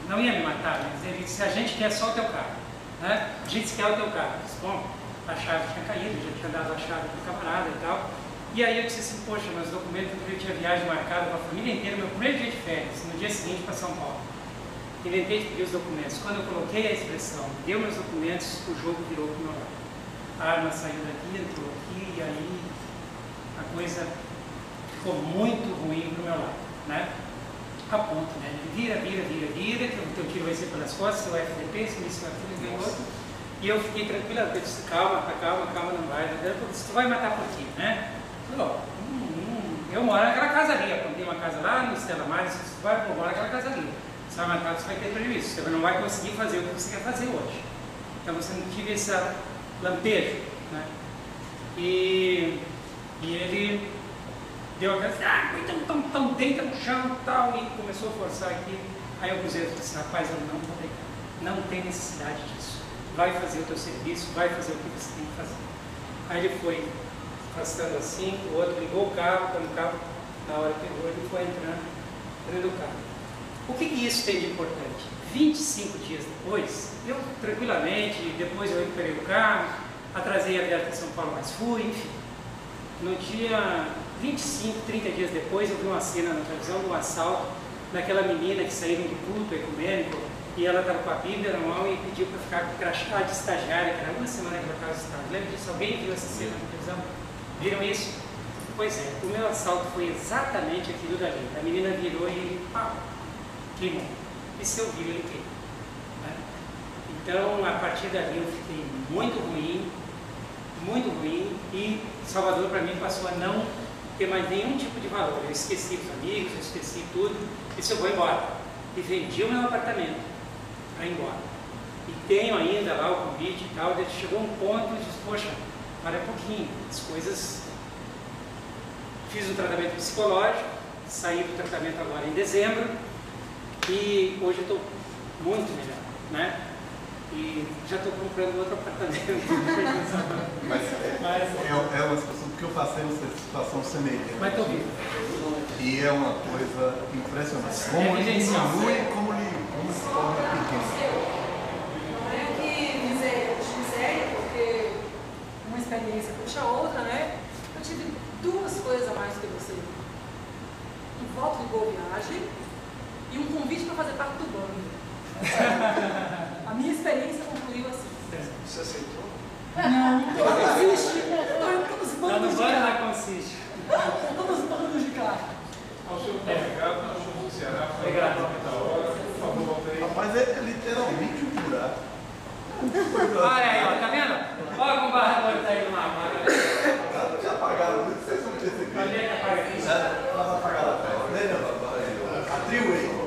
não ia me matar, mas ele disse, a gente quer só o teu carro, né? A gente quer o teu carro. Eu disse, bom, a chave tinha caído, já tinha dado a chave para o camarada e tal. E aí eu disse assim, poxa, meus documentos, eu tinha viagem marcada com a família inteira, meu primeiro dia de férias, no dia seguinte para São Paulo. Inventei de pedir os documentos. Quando eu coloquei a expressão, deu meus documentos, o jogo virou para o meu lado. A arma saiu daqui, entrou aqui, e aí a coisa ficou muito ruim para o meu lado, né? A ponto, né? Vira, que o teu tiro vai ser pelas costas, seu FDP, se isso, aquilo, vem outro. E eu fiquei tranquila, eu disse, calma, não vai. Eu disse, tu vai matar por quê, né? Eu moro naquela casa ali, eu comprei uma casa lá no Stella Maris, você vai morar naquela casa ali. Você vai matar, você vai ter prejuízo, você não vai conseguir fazer o que você quer fazer hoje. Então você não tive esse lampejo, né? E ele deu aquela, então deita no chão e tal, e começou a forçar aqui. Aí eu cruzei e disse, rapaz, eu não vou deitar, não tem necessidade disso. Vai fazer o teu serviço, vai fazer o que você tem que fazer. Aí ele foi afastando assim, o outro ligou o carro, quando o carro, na hora que pegou, ele foi entrando dentro do carro. O que isso tem de importante? 25 dias depois, eu tranquilamente, depois eu recuperei o carro, atrasei a viagem para São Paulo, mas fui, enfim. No dia 25, 30 dias depois, eu vi uma cena na televisão de um assalto daquela menina que saíram do culto ecumênico e ela estava com a Bíblia na mão e pediu para ficar com crachá de estagiária, que era uma semana que ela estava estágio. Lembra disso? Alguém viu essa cena na televisão? Viram isso? Pois é, o meu assalto foi exatamente aquilo dali. A menina virou e pá, queimou. E se eu vi, ele queimou. Né? Então, a partir dali, eu fiquei muito ruim, e Salvador, para mim, passou a não ter mais nenhum tipo de valor. Eu esqueci os amigos, eu esqueci tudo, e disse, eu vou embora. E vendi o meu apartamento para ir embora. E tenho ainda lá o convite e tal, chegou um ponto e disse, poxa, para um pouquinho, as coisas. Fiz um tratamento psicológico, saí do tratamento agora em dezembro e hoje eu estou muito melhor, né? E já estou comprando outro apartamento. Mas é uma situação, porque eu passei uma situação semelhante. Mas estou vivo. E é uma coisa impressionante. Como ele diminui, como se torna pequeno. Não é que miséria, porque uma experiência puxa a outra, né? Eu tive duas coisas a mais do que você. Um voto de boa viagem e um convite para fazer parte do bando. A minha experiência concluiu assim. Você aceitou? Não consiste. Estou indo todos os bandos de Não carro. consiste. Todos os bandos de carro. Ao senhor muito obrigado, nós somos do Ceará, foi Obrigado. da hora, por favor, volta aí. Rapaz, é literalmente um buraco. Olha aí, ó, tá vendo? Olha como o barrador está indo lá. Já apagaram, vocês não perceberam. Onde é que apaga aqui? Já apagaram a festa. A Triway.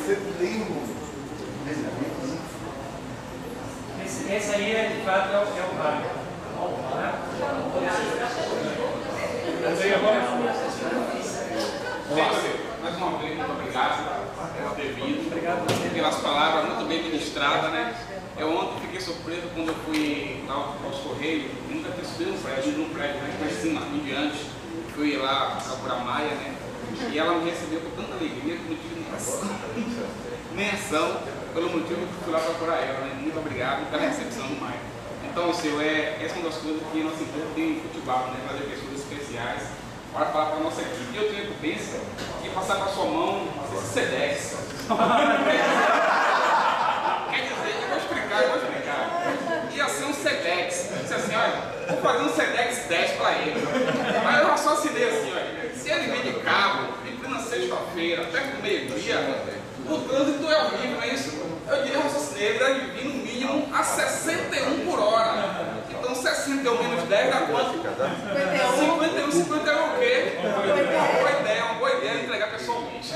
Você lembra? Esse aí, de fato, é o barco. Mais uma vez, muito obrigado por ter vindo, pelas palavras muito bem ministradas, né? Eu ontem fiquei surpreso quando eu fui lá aos Correios, nunca tinha subido num prédio, né? Mas cima, em diante, fui lá procurar a Maia, né? E ela me recebeu com tanta alegria que não tive menção pelo motivo que eu fui lá procurar ela, né? Muito obrigado pela recepção do Maia. Então, senhor, essa é uma das coisas que nosso empresa tem cultivado, né? Fazer pessoas especiais para falar para a nossa equipe. Eu tenho evidência de passar para a sua mão esse SEDEX. Quer dizer, eu vou explicar. Ia ser um SEDEX. Eu disse assim, olha, vou fazer um SEDEX 10 para ele. Aí eu raciocinei assim, olha, se ele vem de carro, em plena sexta-feira, até com meio-dia, o trânsito é horrível, não é isso? Eu diria raciocinei, ele deve vir no mínimo a 61 por hora. Então 61 menos 10 dá quanto? 51 250 é o quê? Uma boa ideia entregar pessoalmente.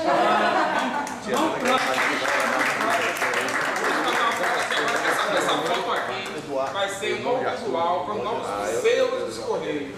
Essa foto aqui vai ser um novo visual para os novos selos dos Correios.